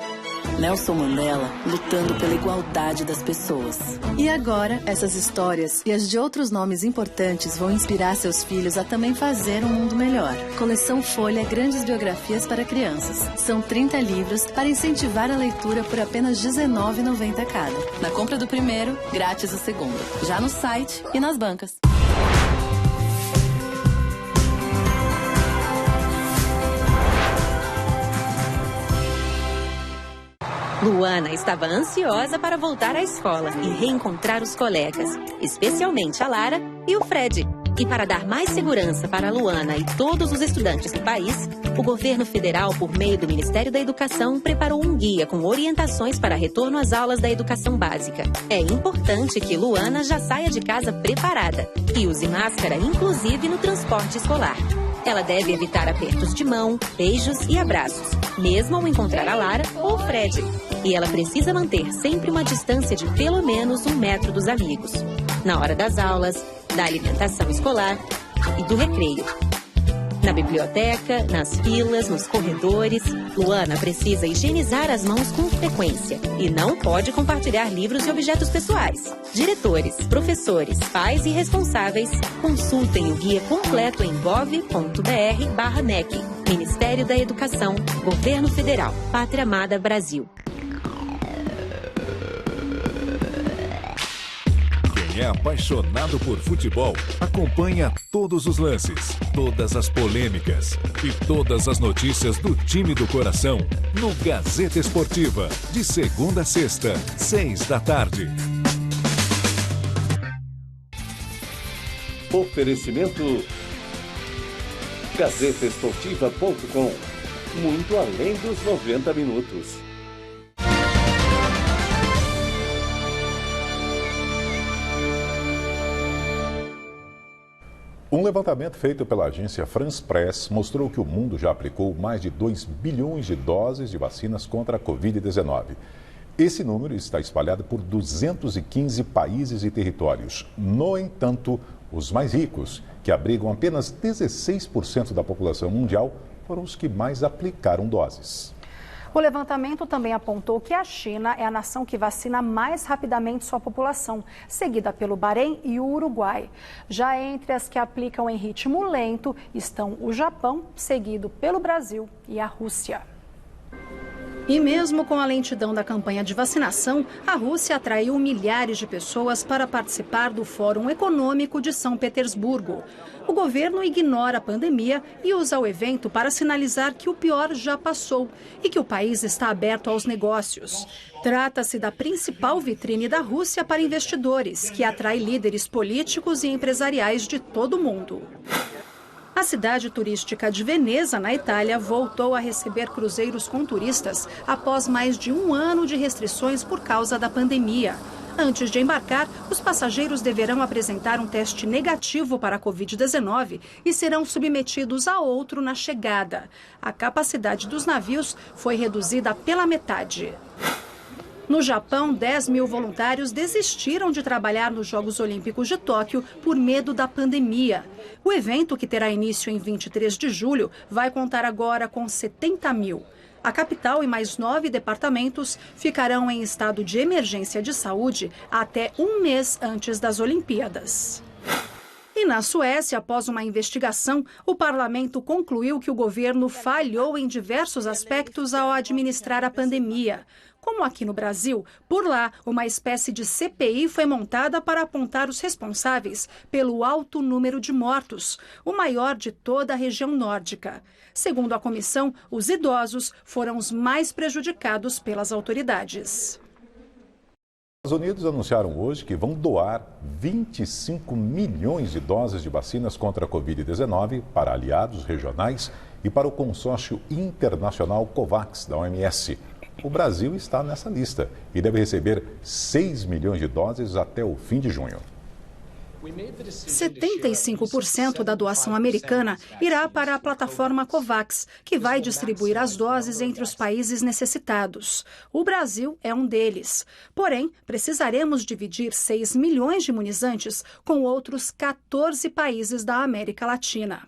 Nelson Mandela lutando pela igualdade das pessoas. E agora, essas histórias e as de outros nomes importantes vão inspirar seus filhos a também fazer um mundo melhor. Coleção Folha Grandes Biografias para Crianças. São 30 livros para incentivar a leitura por apenas R$19,90 cada. Na compra do primeiro, grátis o segundo. Já no site e nas bancas. Luana estava ansiosa para voltar à escola e reencontrar os colegas, especialmente a Lara e o Fred. E para dar mais segurança para a Luana e todos os estudantes do país, o governo federal, por meio do Ministério da Educação, preparou um guia com orientações para retorno às aulas da educação básica. É importante que Luana já saia de casa preparada e use máscara, inclusive no transporte escolar. Ela deve evitar apertos de mão, beijos e abraços, mesmo ao encontrar a Lara ou o Fred. E ela precisa manter sempre uma distância de pelo menos 1 metro dos amigos. Na hora das aulas, da alimentação escolar e do recreio. Na biblioteca, nas filas, nos corredores, Luana precisa higienizar as mãos com frequência e não pode compartilhar livros e objetos pessoais. Diretores, professores, pais e responsáveis, consultem o guia completo em gov.br/MEC. Ministério da Educação, Governo Federal, Pátria Amada Brasil. Quem é apaixonado por futebol acompanha todos os lances, todas as polêmicas e todas as notícias do time do coração no Gazeta Esportiva, de segunda a sexta, 18h. Oferecimento GazetaEsportiva.com. Muito além dos 90 minutos. Um levantamento feito pela agência France Press mostrou que o mundo já aplicou mais de 2 bilhões de doses de vacinas contra a Covid-19. Esse número está espalhado por 215 países e territórios. No entanto, os mais ricos, que abrigam apenas 16% da população mundial, foram os que mais aplicaram doses. O levantamento também apontou que a China é a nação que vacina mais rapidamente sua população, seguida pelo Bahrein e o Uruguai. Já entre as que aplicam em ritmo lento estão o Japão, seguido pelo Brasil e a Rússia. E mesmo com a lentidão da campanha de vacinação, a Rússia atraiu milhares de pessoas para participar do Fórum Econômico de São Petersburgo. O governo ignora a pandemia e usa o evento para sinalizar que o pior já passou e que o país está aberto aos negócios. Trata-se da principal vitrine da Rússia para investidores, que atrai líderes políticos e empresariais de todo o mundo. A cidade turística de Veneza, na Itália, voltou a receber cruzeiros com turistas após mais de um ano de restrições por causa da pandemia. Antes de embarcar, os passageiros deverão apresentar um teste negativo para a Covid-19 e serão submetidos a outro na chegada. A capacidade dos navios foi reduzida pela metade. No Japão, 10 mil voluntários desistiram de trabalhar nos Jogos Olímpicos de Tóquio por medo da pandemia. O evento, que terá início em 23 de julho, vai contar agora com 70 mil. A capital e mais 9 departamentos ficarão em estado de emergência de saúde até um mês antes das Olimpíadas. E na Suécia, após uma investigação, o parlamento concluiu que o governo falhou em diversos aspectos ao administrar a pandemia. Como aqui no Brasil, por lá, uma espécie de CPI foi montada para apontar os responsáveis pelo alto número de mortos, o maior de toda a região nórdica. Segundo a comissão, os idosos foram os mais prejudicados pelas autoridades. Os Estados Unidos anunciaram hoje que vão doar 25 milhões de doses de vacinas contra a Covid-19 para aliados regionais e para o consórcio internacional COVAX da OMS. O Brasil está nessa lista e deve receber 6 milhões de doses até o fim de junho. 75% da doação americana irá para a plataforma COVAX, que vai distribuir as doses entre os países necessitados. O Brasil é um deles. Porém, precisaremos dividir 6 milhões de imunizantes com outros 14 países da América Latina.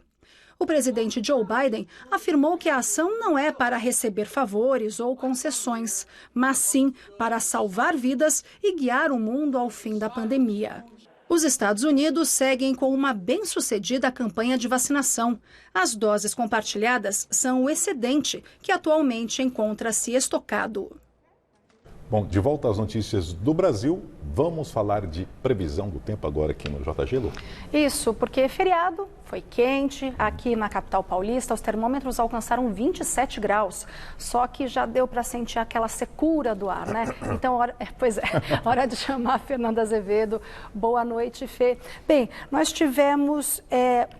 O presidente Joe Biden afirmou que a ação não é para receber favores ou concessões, mas sim para salvar vidas e guiar o mundo ao fim da pandemia. Os Estados Unidos seguem com uma bem-sucedida campanha de vacinação. As doses compartilhadas são o excedente, que atualmente encontra-se estocado. Bom, de volta às notícias do Brasil, vamos falar de previsão do tempo agora aqui no JG, Lu? Isso, porque feriado foi quente, aqui na capital paulista os termômetros alcançaram 27 graus, só que já deu para sentir aquela secura do ar, né? Então, hora de chamar a Fernanda Azevedo. Boa noite, Fê. Bem, nós tivemos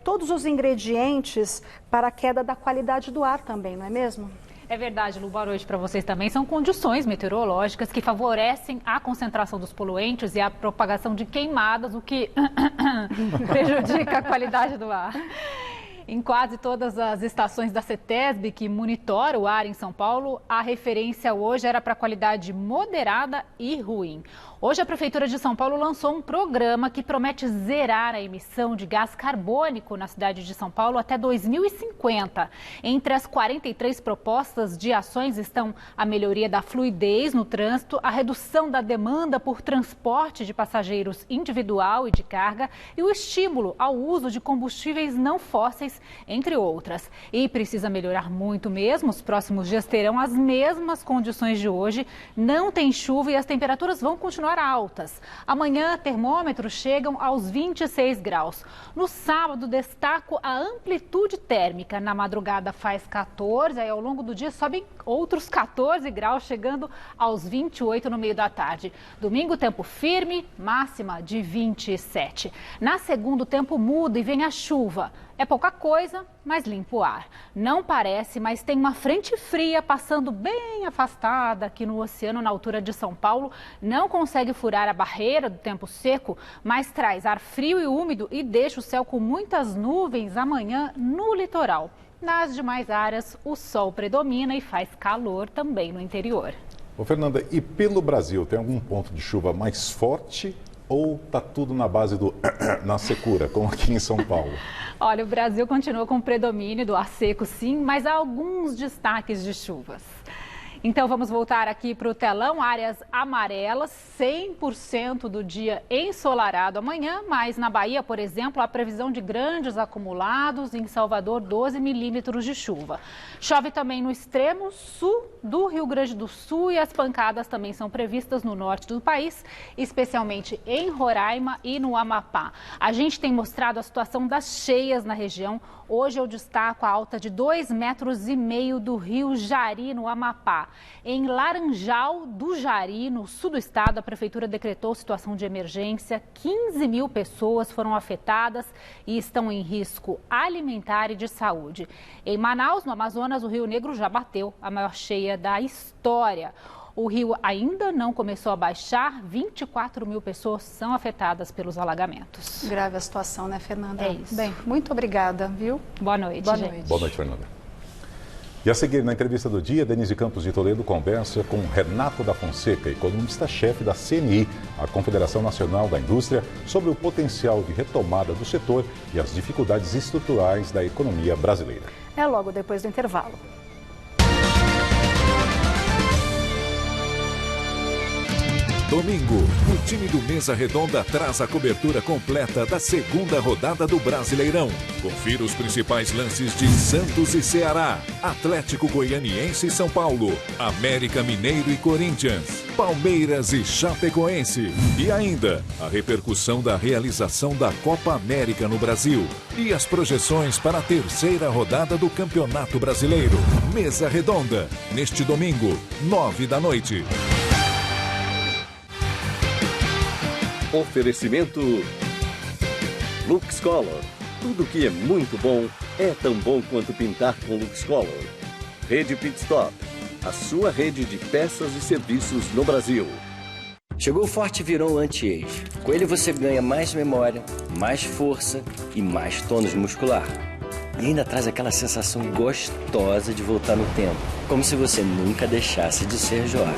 todos os ingredientes para a queda da qualidade do ar também, não é mesmo? É verdade, Lu, boa noite para vocês também. São condições meteorológicas que favorecem a concentração dos poluentes e a propagação de queimadas, o que prejudica a qualidade do ar. Em quase todas as estações da CETESB que monitora o ar em São Paulo, a referência hoje era para qualidade moderada e ruim. Hoje a Prefeitura de São Paulo lançou um programa que promete zerar a emissão de gás carbônico na cidade de São Paulo até 2050. Entre as 43 propostas de ações estão a melhoria da fluidez no trânsito, a redução da demanda por transporte de passageiros individual e de carga e o estímulo ao uso de combustíveis não fósseis, entre outras. E precisa melhorar muito mesmo, os próximos dias terão as mesmas condições de hoje, não tem chuva e as temperaturas vão continuar altas. Amanhã, termômetros chegam aos 26 graus. No sábado, destaco a amplitude térmica. Na madrugada faz 14, aí ao longo do dia sobem outros 14 graus, chegando aos 28 no meio da tarde. Domingo, tempo firme, máxima de 27. Na segunda, o tempo muda e vem a chuva. É pouca coisa, mas limpa o ar. Não parece, mas tem uma frente fria passando bem afastada aqui no oceano, na altura de São Paulo. Não consegue furar a barreira do tempo seco, mas traz ar frio e úmido e deixa o céu com muitas nuvens amanhã no litoral. Nas demais áreas, o sol predomina e faz calor também no interior. Ô Fernanda, e pelo Brasil, tem algum ponto de chuva mais forte ou tá tudo na base do na secura, como aqui em São Paulo? Olha, o Brasil continua com predomínio do ar seco, sim, mas há alguns destaques de chuvas. Então vamos voltar aqui para o telão, áreas amarelas, 100% do dia ensolarado amanhã, mas na Bahia, por exemplo, há previsão de grandes acumulados, em Salvador 12 milímetros de chuva. Chove também no extremo sul do Rio Grande do Sul e as pancadas também são previstas no norte do país, especialmente em Roraima e no Amapá. A gente tem mostrado a situação das cheias na região. Hoje eu destaco a alta de 2,5 metros do rio Jari, no Amapá. Em Laranjal do Jari, no sul do estado, a prefeitura decretou situação de emergência. 15 mil pessoas foram afetadas e estão em risco alimentar e de saúde. Em Manaus, no Amazonas, o Rio Negro já bateu a maior cheia da história. O rio ainda não começou a baixar, 24 mil pessoas são afetadas pelos alagamentos. Grave a situação, né, Fernanda? É isso. Bem, muito obrigada, viu? Boa noite, Boa gente. noite. Boa noite, Fernanda. E a seguir, na entrevista do dia, Denise Campos de Toledo conversa com Renato da Fonseca, economista-chefe da CNI, a Confederação Nacional da Indústria, sobre o potencial de retomada do setor e as dificuldades estruturais da economia brasileira. É logo depois do intervalo. Domingo, o time do Mesa Redonda traz a cobertura completa da segunda rodada do Brasileirão. Confira os principais lances de Santos e Ceará, Atlético Goianiense e São Paulo, América Mineiro e Corinthians, Palmeiras e Chapecoense. E ainda, a repercussão da realização da Copa América no Brasil e as projeções para a terceira rodada do Campeonato Brasileiro. Mesa Redonda, neste domingo, 9 da noite. Oferecimento Lux Color. Tudo que é muito bom é tão bom quanto pintar com Lux Color. Rede Pit Stop, a sua rede de peças e serviços no Brasil. Chegou o Forte Viron Anti-Age. Com ele você ganha mais memória, mais força e mais tônus muscular. E ainda traz aquela sensação gostosa de voltar no tempo, como se você nunca deixasse de ser jovem.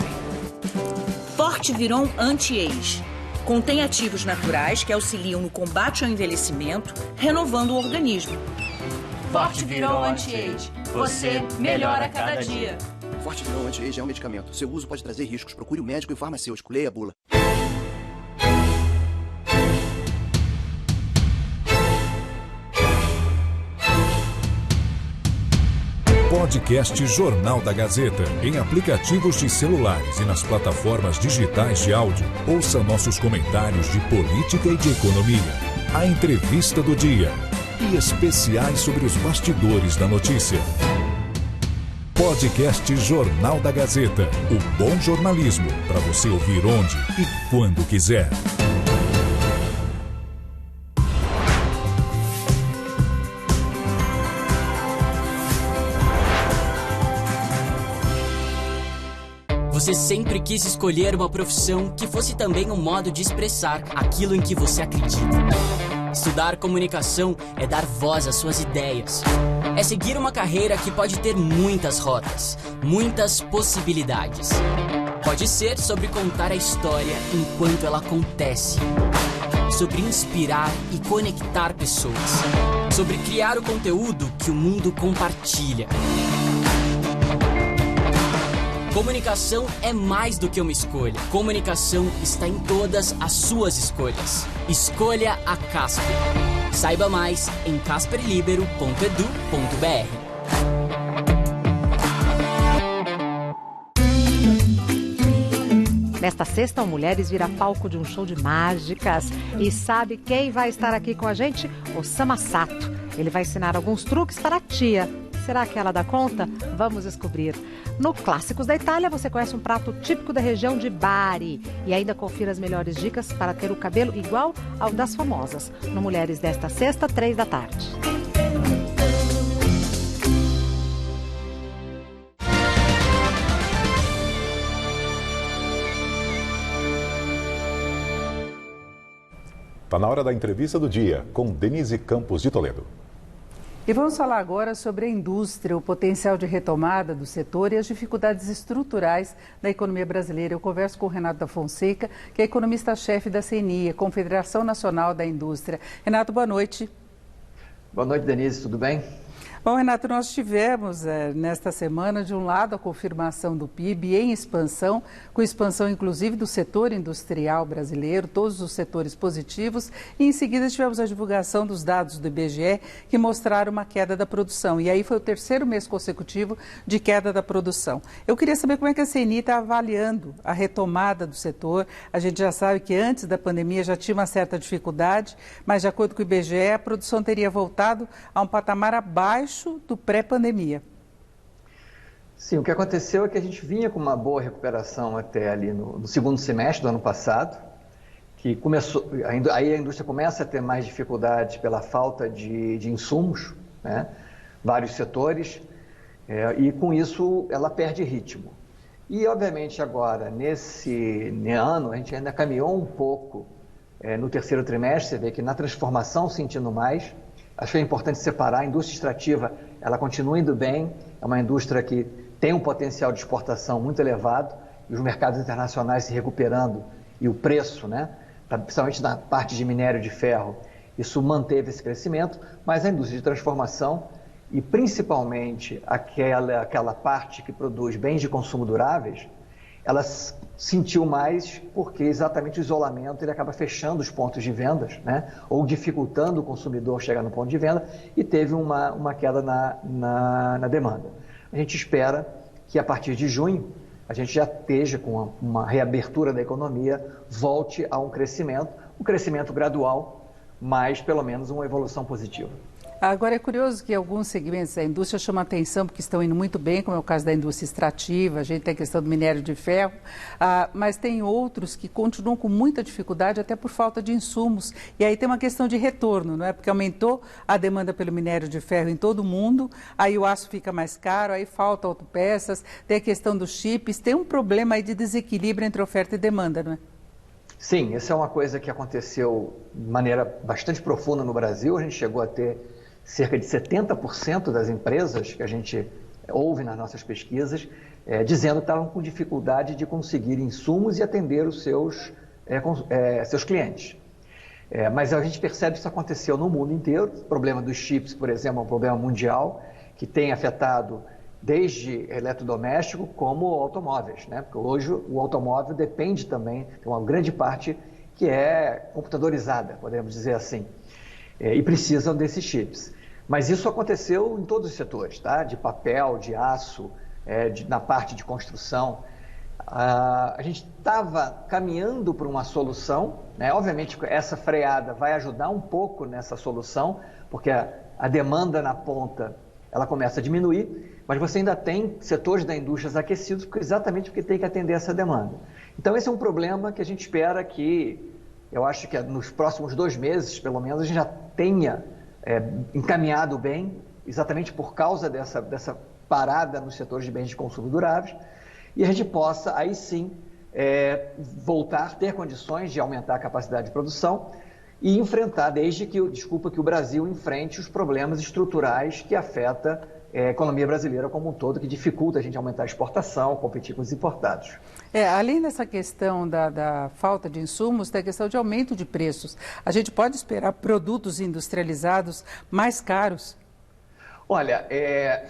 Forte Viron Anti-Age. Contém ativos naturais que auxiliam no combate ao envelhecimento, renovando o organismo. Forte Viron Anti-Age. Você melhora a cada dia. Forte Viron Anti-Age é um medicamento. Seu uso pode trazer riscos. Procure o médico e o farmacêutico. Leia a bula. Podcast Jornal da Gazeta, em aplicativos de celulares e nas plataformas digitais de áudio. Ouça nossos comentários de política e de economia, a entrevista do dia e especiais sobre os bastidores da notícia. Podcast Jornal da Gazeta, o bom jornalismo para você ouvir onde e quando quiser. Você sempre quis escolher uma profissão que fosse também um modo de expressar aquilo em que você acredita. Estudar comunicação é dar voz às suas ideias. É seguir uma carreira que pode ter muitas rotas, muitas possibilidades. Pode ser sobre contar a história enquanto ela acontece. Sobre inspirar e conectar pessoas. Sobre criar o conteúdo que o mundo compartilha. Comunicação é mais do que uma escolha. Comunicação está em todas as suas escolhas. Escolha a Casper. Saiba mais em casperlibero.edu.br. Nesta sexta, o Mulheres vira palco de um show de mágicas. E sabe quem vai estar aqui com a gente? Osama Sato. Ele vai ensinar alguns truques para a tia. Será que ela dá conta? Vamos descobrir. No Clássicos da Itália, você conhece um prato típico da região de Bari. E ainda confira as melhores dicas para ter o cabelo igual ao das famosas. No Mulheres desta sexta, 3 da tarde. Está na hora da entrevista do dia com Denise Campos de Toledo. E vamos falar agora sobre a indústria, o potencial de retomada do setor e as dificuldades estruturais da economia brasileira. Eu converso com o Renato da Fonseca, que é economista-chefe da CNI, Confederação Nacional da Indústria. Renato, boa noite. Boa noite, Denise, tudo bem? Bom, Renato, nós tivemos nesta semana, de um lado, a confirmação do PIB em expansão, com expansão inclusive do setor industrial brasileiro, todos os setores positivos, e em seguida tivemos a divulgação dos dados do IBGE, que mostraram uma queda da produção. E aí foi o terceiro mês consecutivo de queda da produção. Eu queria saber como é que a CNI está avaliando a retomada do setor. A gente já sabe que antes da pandemia já tinha uma certa dificuldade, mas de acordo com o IBGE, a produção teria voltado a um patamar abaixo do pré-pandemia. Sim, o que aconteceu é que a gente vinha com uma boa recuperação até ali no segundo semestre do ano passado, que começou, aí a indústria começa a ter mais dificuldades pela falta de insumos, né? Vários setores, e com isso ela perde ritmo. E obviamente agora, nesse ano, a gente ainda caminhou um pouco no terceiro trimestre, você vê que na transformação sentindo mais. Acho que é importante separar, a indústria extrativa, ela continua indo bem, é uma indústria que tem um potencial de exportação muito elevado, e os mercados internacionais se recuperando, e o preço, né, principalmente na parte de minério de ferro, isso manteve esse crescimento, mas a indústria de transformação, e principalmente aquela parte que produz bens de consumo duráveis, ela sentiu mais porque exatamente o isolamento ele acaba fechando os pontos de vendas, né? Ou dificultando o consumidor chegar no ponto de venda, e teve uma queda na demanda. A gente espera que a partir de junho a gente já esteja com uma reabertura da economia, volte a um crescimento gradual, mas pelo menos uma evolução positiva. Agora, é curioso que alguns segmentos da indústria chamam a atenção porque estão indo muito bem, como é o caso da indústria extrativa, a gente tem a questão do minério de ferro, mas tem outros que continuam com muita dificuldade, até por falta de insumos. E aí tem uma questão de retorno, não é? Porque aumentou a demanda pelo minério de ferro em todo o mundo, aí o aço fica mais caro, aí faltam autopeças, tem a questão dos chips, tem um problema aí de desequilíbrio entre oferta e demanda, não é? Sim, essa é uma coisa que aconteceu de maneira bastante profunda no Brasil. A gente chegou a ter cerca de 70% das empresas que a gente ouve nas nossas pesquisas dizendo que estavam com dificuldade de conseguir insumos e atender os seus clientes. Mas a gente percebe que isso aconteceu no mundo inteiro. O problema dos chips, por exemplo, é um problema mundial que tem afetado desde eletrodoméstico como automóveis, né? Porque hoje o automóvel depende também, tem uma grande parte que é computadorizada, podemos dizer assim, e precisam desses chips. Mas isso aconteceu em todos os setores, tá? De papel, de aço, na parte de construção. A gente estava caminhando para uma solução, né? Obviamente essa freada vai ajudar um pouco nessa solução, porque a demanda na ponta ela começa a diminuir, mas você ainda tem setores da indústria aquecidos exatamente porque tem que atender essa demanda. Então esse é um problema que a gente espera que, eu acho que nos próximos 2 meses, pelo menos, a gente já tenha encaminhado bem, exatamente por causa dessa parada nos setores de bens de consumo duráveis, e a gente possa, aí sim, voltar, ter condições de aumentar a capacidade de produção e enfrentar, desde que o Brasil enfrente os problemas estruturais que afetam a economia brasileira como um todo, que dificulta a gente aumentar a exportação, competir com os importados. Além dessa questão da falta de insumos, tem a questão de aumento de preços. A gente pode esperar produtos industrializados mais caros? Olha,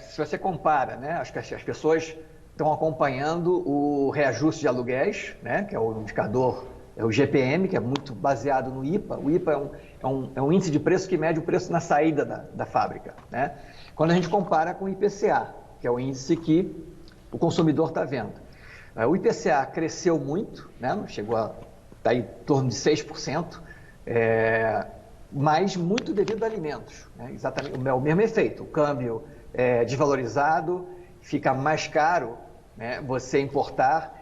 se você compara, né, acho que as pessoas estão acompanhando o reajuste de aluguéis, né, que é o indicador, é o GPM, que é muito baseado no IPA. O IPA é um índice de preço que mede o preço na saída da fábrica, né? Quando a gente compara com o IPCA, que é o índice que o consumidor está vendo. O IPCA cresceu muito, né? Chegou a estar em torno de 6%, mas muito devido a alimentos, né? Exatamente o mesmo efeito. O câmbio desvalorizado, fica mais caro, né, você importar,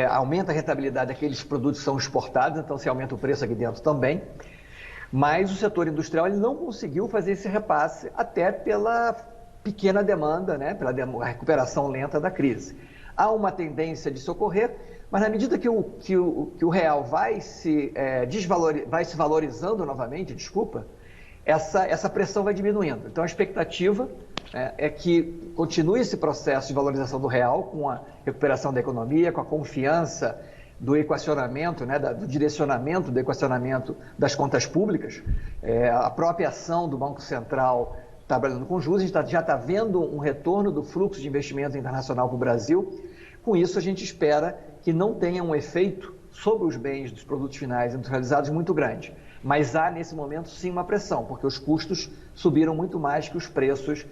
aumenta a rentabilidade daqueles produtos que são exportados, então se aumenta o preço aqui dentro também. Mas o setor industrial ele não conseguiu fazer esse repasse, até pela pequena demanda, né, pela recuperação lenta da crise. Há uma tendência de socorrer, mas na medida que o real vai se valorizando novamente, essa pressão vai diminuindo. Então a expectativa é que continue esse processo de valorização do real, com a recuperação da economia, com a confiança do equacionamento, né, do direcionamento do equacionamento das contas públicas. A própria ação do Banco Central trabalhando com juros, a gente já está vendo um retorno do fluxo de investimento internacional para o Brasil. Com isso, a gente espera que não tenha um efeito sobre os bens dos produtos finais industrializados muito grande. Mas há, nesse momento, sim, uma pressão, porque os custos subiram muito mais que os preços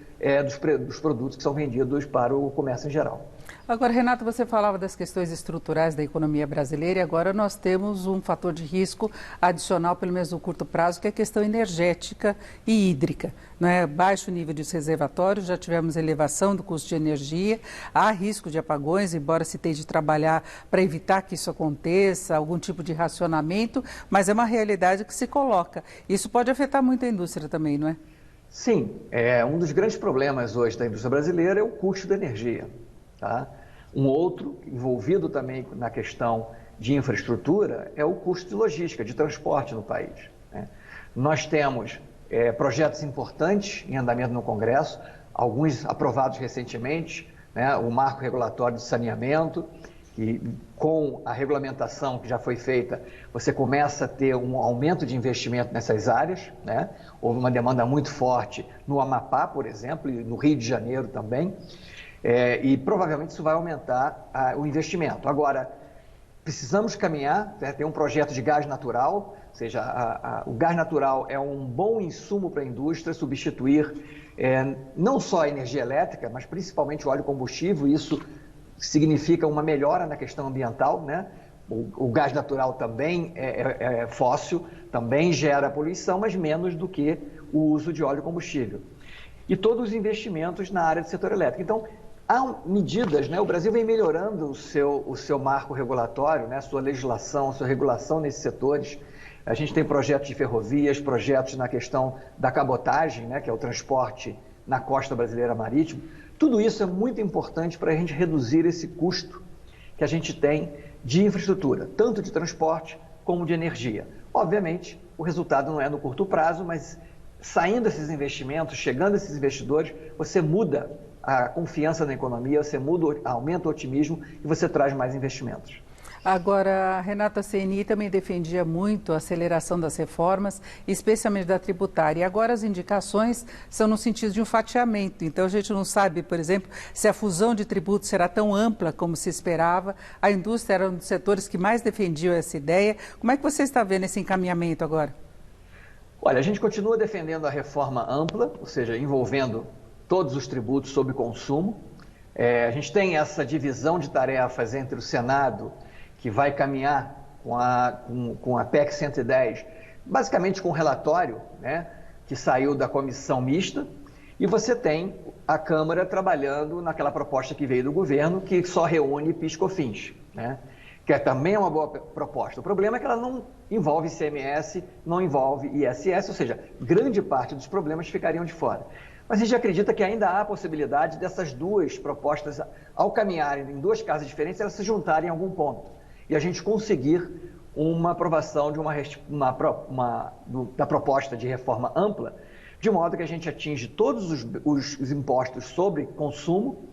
dos produtos que são vendidos para o comércio em geral. Agora, Renato, você falava das questões estruturais da economia brasileira e agora nós temos um fator de risco adicional, pelo menos no curto prazo, que é a questão energética e hídrica. Baixo nível de reservatórios, já tivemos elevação do custo de energia, há risco de apagões, embora se tente trabalhar para evitar que isso aconteça, algum tipo de racionamento, mas é uma realidade que se coloca. Isso pode afetar muito a indústria também, não é? Sim, um dos grandes problemas hoje da indústria brasileira é o custo da energia. Tá? Um outro, envolvido também na questão de infraestrutura, é o custo de logística, de transporte no país, né? Nós temos projetos importantes em andamento no Congresso, alguns aprovados recentemente, né? O marco regulatório de saneamento, que com a regulamentação que já foi feita, você começa a ter um aumento de investimento nessas áreas, né? Houve uma demanda muito forte no Amapá, por exemplo, e no Rio de Janeiro também. E provavelmente isso vai aumentar o investimento. Agora, precisamos caminhar, né? Tem um projeto de gás natural, ou seja, o gás natural é um bom insumo para a indústria substituir não só a energia elétrica, mas principalmente o óleo combustível. Isso significa uma melhora na questão ambiental, né? O gás natural também é fóssil, também gera poluição, mas menos do que o uso de óleo combustível. E todos os investimentos na área do setor elétrico. Então, há medidas, né? O Brasil vem melhorando o seu marco regulatório, né? Sua legislação, sua regulação nesses setores. A gente tem projetos de ferrovias, projetos na questão da cabotagem, né? Que é o transporte na costa brasileira marítimo. Tudo isso é muito importante para a gente reduzir esse custo que a gente tem de infraestrutura, tanto de transporte como de energia. Obviamente, o resultado não é no curto prazo, mas saindo esses investimentos, chegando esses investidores, você muda a confiança na economia, você aumenta o otimismo e você traz mais investimentos. Agora, a Renata, a CNI também defendia muito a aceleração das reformas, especialmente da tributária. E agora as indicações são no sentido de um fatiamento. Então, a gente não sabe, por exemplo, se a fusão de tributos será tão ampla como se esperava. A indústria era um dos setores que mais defendiam essa ideia. Como é que você está vendo esse encaminhamento agora? Olha, a gente continua defendendo a reforma ampla, ou seja, envolvendo todos os tributos sobre consumo. A gente tem essa divisão de tarefas entre o Senado, que vai caminhar com a PEC 110, basicamente com o relatório, né, que saiu da comissão mista, e você tem a Câmara trabalhando naquela proposta que veio do governo, que só reúne PIS/COFINS, né, que também é uma boa proposta. O problema é que ela não envolve ICMS, não envolve ISS, ou seja, grande parte dos problemas ficariam de fora. Mas a gente acredita que ainda há a possibilidade dessas duas propostas, ao caminharem em duas casas diferentes, elas se juntarem em algum ponto. E a gente conseguir uma aprovação de da proposta de reforma ampla, de modo que a gente atinge todos os impostos sobre consumo,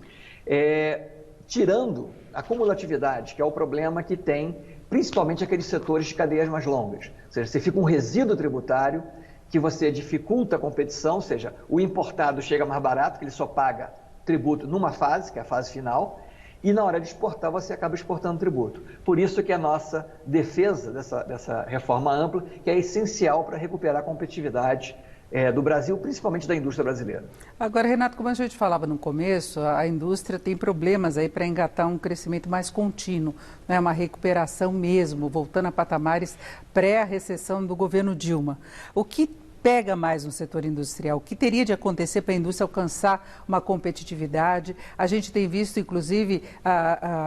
tirando a cumulatividade, que é o problema que tem principalmente aqueles setores de cadeias mais longas. Ou seja, você fica um resíduo tributário que você dificulta a competição, ou seja, o importado chega mais barato, que ele só paga tributo numa fase, que é a fase final, e na hora de exportar você acaba exportando tributo. Por isso que a nossa defesa dessa reforma ampla, que é essencial para recuperar a competitividade do Brasil, principalmente da indústria brasileira. Agora, Renato, como a gente falava no começo, a indústria tem problemas aí para engatar um crescimento mais contínuo, né? Uma recuperação mesmo, voltando a patamares pré-recessão do governo Dilma. O que pega mais no setor industrial? O que teria de acontecer para a indústria alcançar uma competitividade? A gente tem visto, inclusive,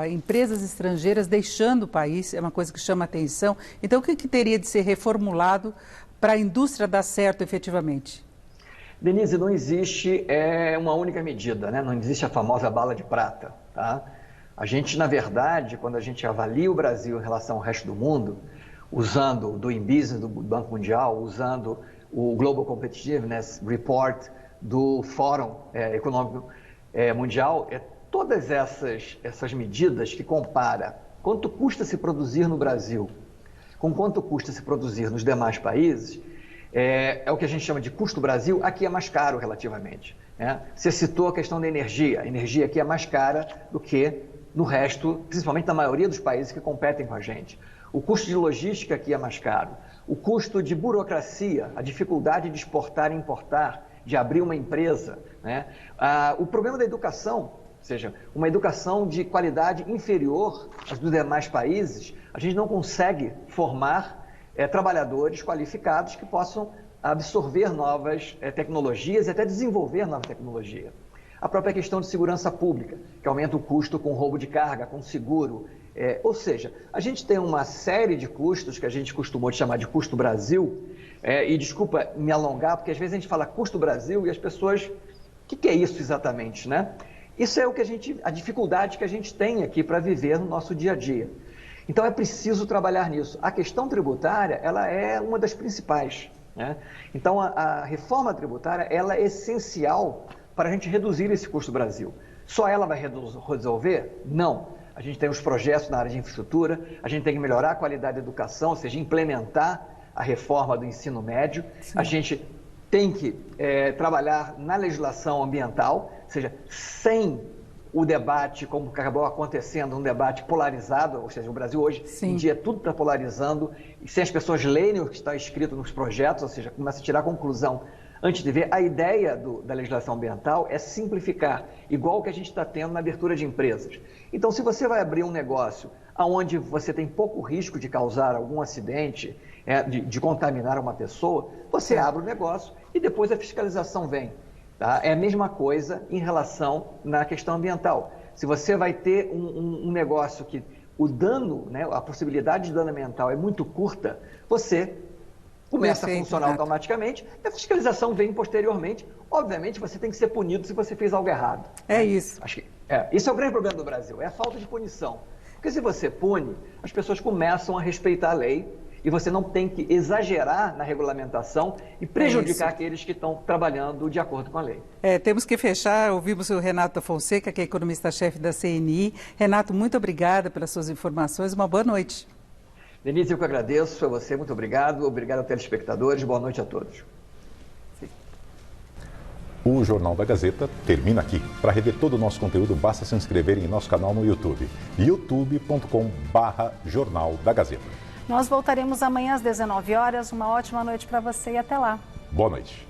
empresas estrangeiras deixando o país, é uma coisa que chama atenção. Então, o que teria de ser reformulado para a indústria dar certo efetivamente? Denise, não existe uma única medida, né? Não existe a famosa bala de prata. Tá? A gente, na verdade, quando a gente avalia o Brasil em relação ao resto do mundo, usando o Doing Business do Banco Mundial, usando o Global Competitiveness Report do Fórum Econômico Mundial, todas essas medidas que comparam quanto custa se produzir no Brasil com quanto custa se produzir nos demais países, é o que a gente chama de custo Brasil, aqui é mais caro relativamente. Né? Você citou a questão da energia. A energia aqui é mais cara do que no resto, principalmente na maioria dos países que competem com a gente. O custo de logística aqui é mais caro. O custo de burocracia, a dificuldade de exportar e importar, de abrir uma empresa. Né? O problema da educação, ou seja, uma educação de qualidade inferior às dos demais países, a gente não consegue formar trabalhadores qualificados que possam absorver novas tecnologias e até desenvolver nova tecnologia. A própria questão de segurança pública, que aumenta o custo com roubo de carga, com seguro. Ou seja, a gente tem uma série de custos que a gente costumou chamar de custo Brasil, e desculpa me alongar, porque às vezes a gente fala custo Brasil e as pessoas, o que é isso exatamente, né? Isso é a dificuldade que a gente tem aqui para viver no nosso dia a dia. Então é preciso trabalhar nisso. A questão tributária, ela é uma das principais, né? Então a reforma tributária, ela é essencial para a gente reduzir esse custo Brasil. Só ela vai resolver? Não. A gente tem os projetos na área de infraestrutura, a gente tem que melhorar a qualidade da educação, ou seja, implementar a reforma do ensino médio. Sim. A gente tem que trabalhar na legislação ambiental, ou seja, sem o debate, como acabou acontecendo, um debate polarizado, ou seja, o Brasil hoje em dia tudo está polarizando, e sem as pessoas lerem o que está escrito nos projetos, ou seja, começa a tirar a conclusão antes de ver. A ideia da legislação ambiental é simplificar, igual que a gente está tendo na abertura de empresas. Então, se você vai abrir um negócio onde você tem pouco risco de causar algum acidente, de contaminar uma pessoa, você abre o negócio e depois a fiscalização vem. Tá? É a mesma coisa em relação na questão ambiental. Se você vai ter um negócio que o dano, né, a possibilidade de dano ambiental é muito curta, você começa a funcionar automaticamente, e a fiscalização vem posteriormente. Obviamente, você tem que ser punido se você fez algo errado. É isso. Acho que isso é o grande problema do Brasil, é a falta de punição. Porque se você pune, as pessoas começam a respeitar a lei e você não tem que exagerar na regulamentação e prejudicar aqueles que estão trabalhando de acordo com a lei. Temos que fechar. Ouvimos o Renato Fonseca, que é economista-chefe da CNI. Renato, muito obrigada pelas suas informações. Uma boa noite. Denise, eu que agradeço a você. Muito obrigado. Obrigado aos telespectadores. Boa noite a todos. O Jornal da Gazeta termina aqui. Para rever todo o nosso conteúdo, basta se inscrever em nosso canal no YouTube. youtube.com/Jornal da Gazeta. Nós voltaremos amanhã às 19 horas. Uma ótima noite para você e até lá. Boa noite.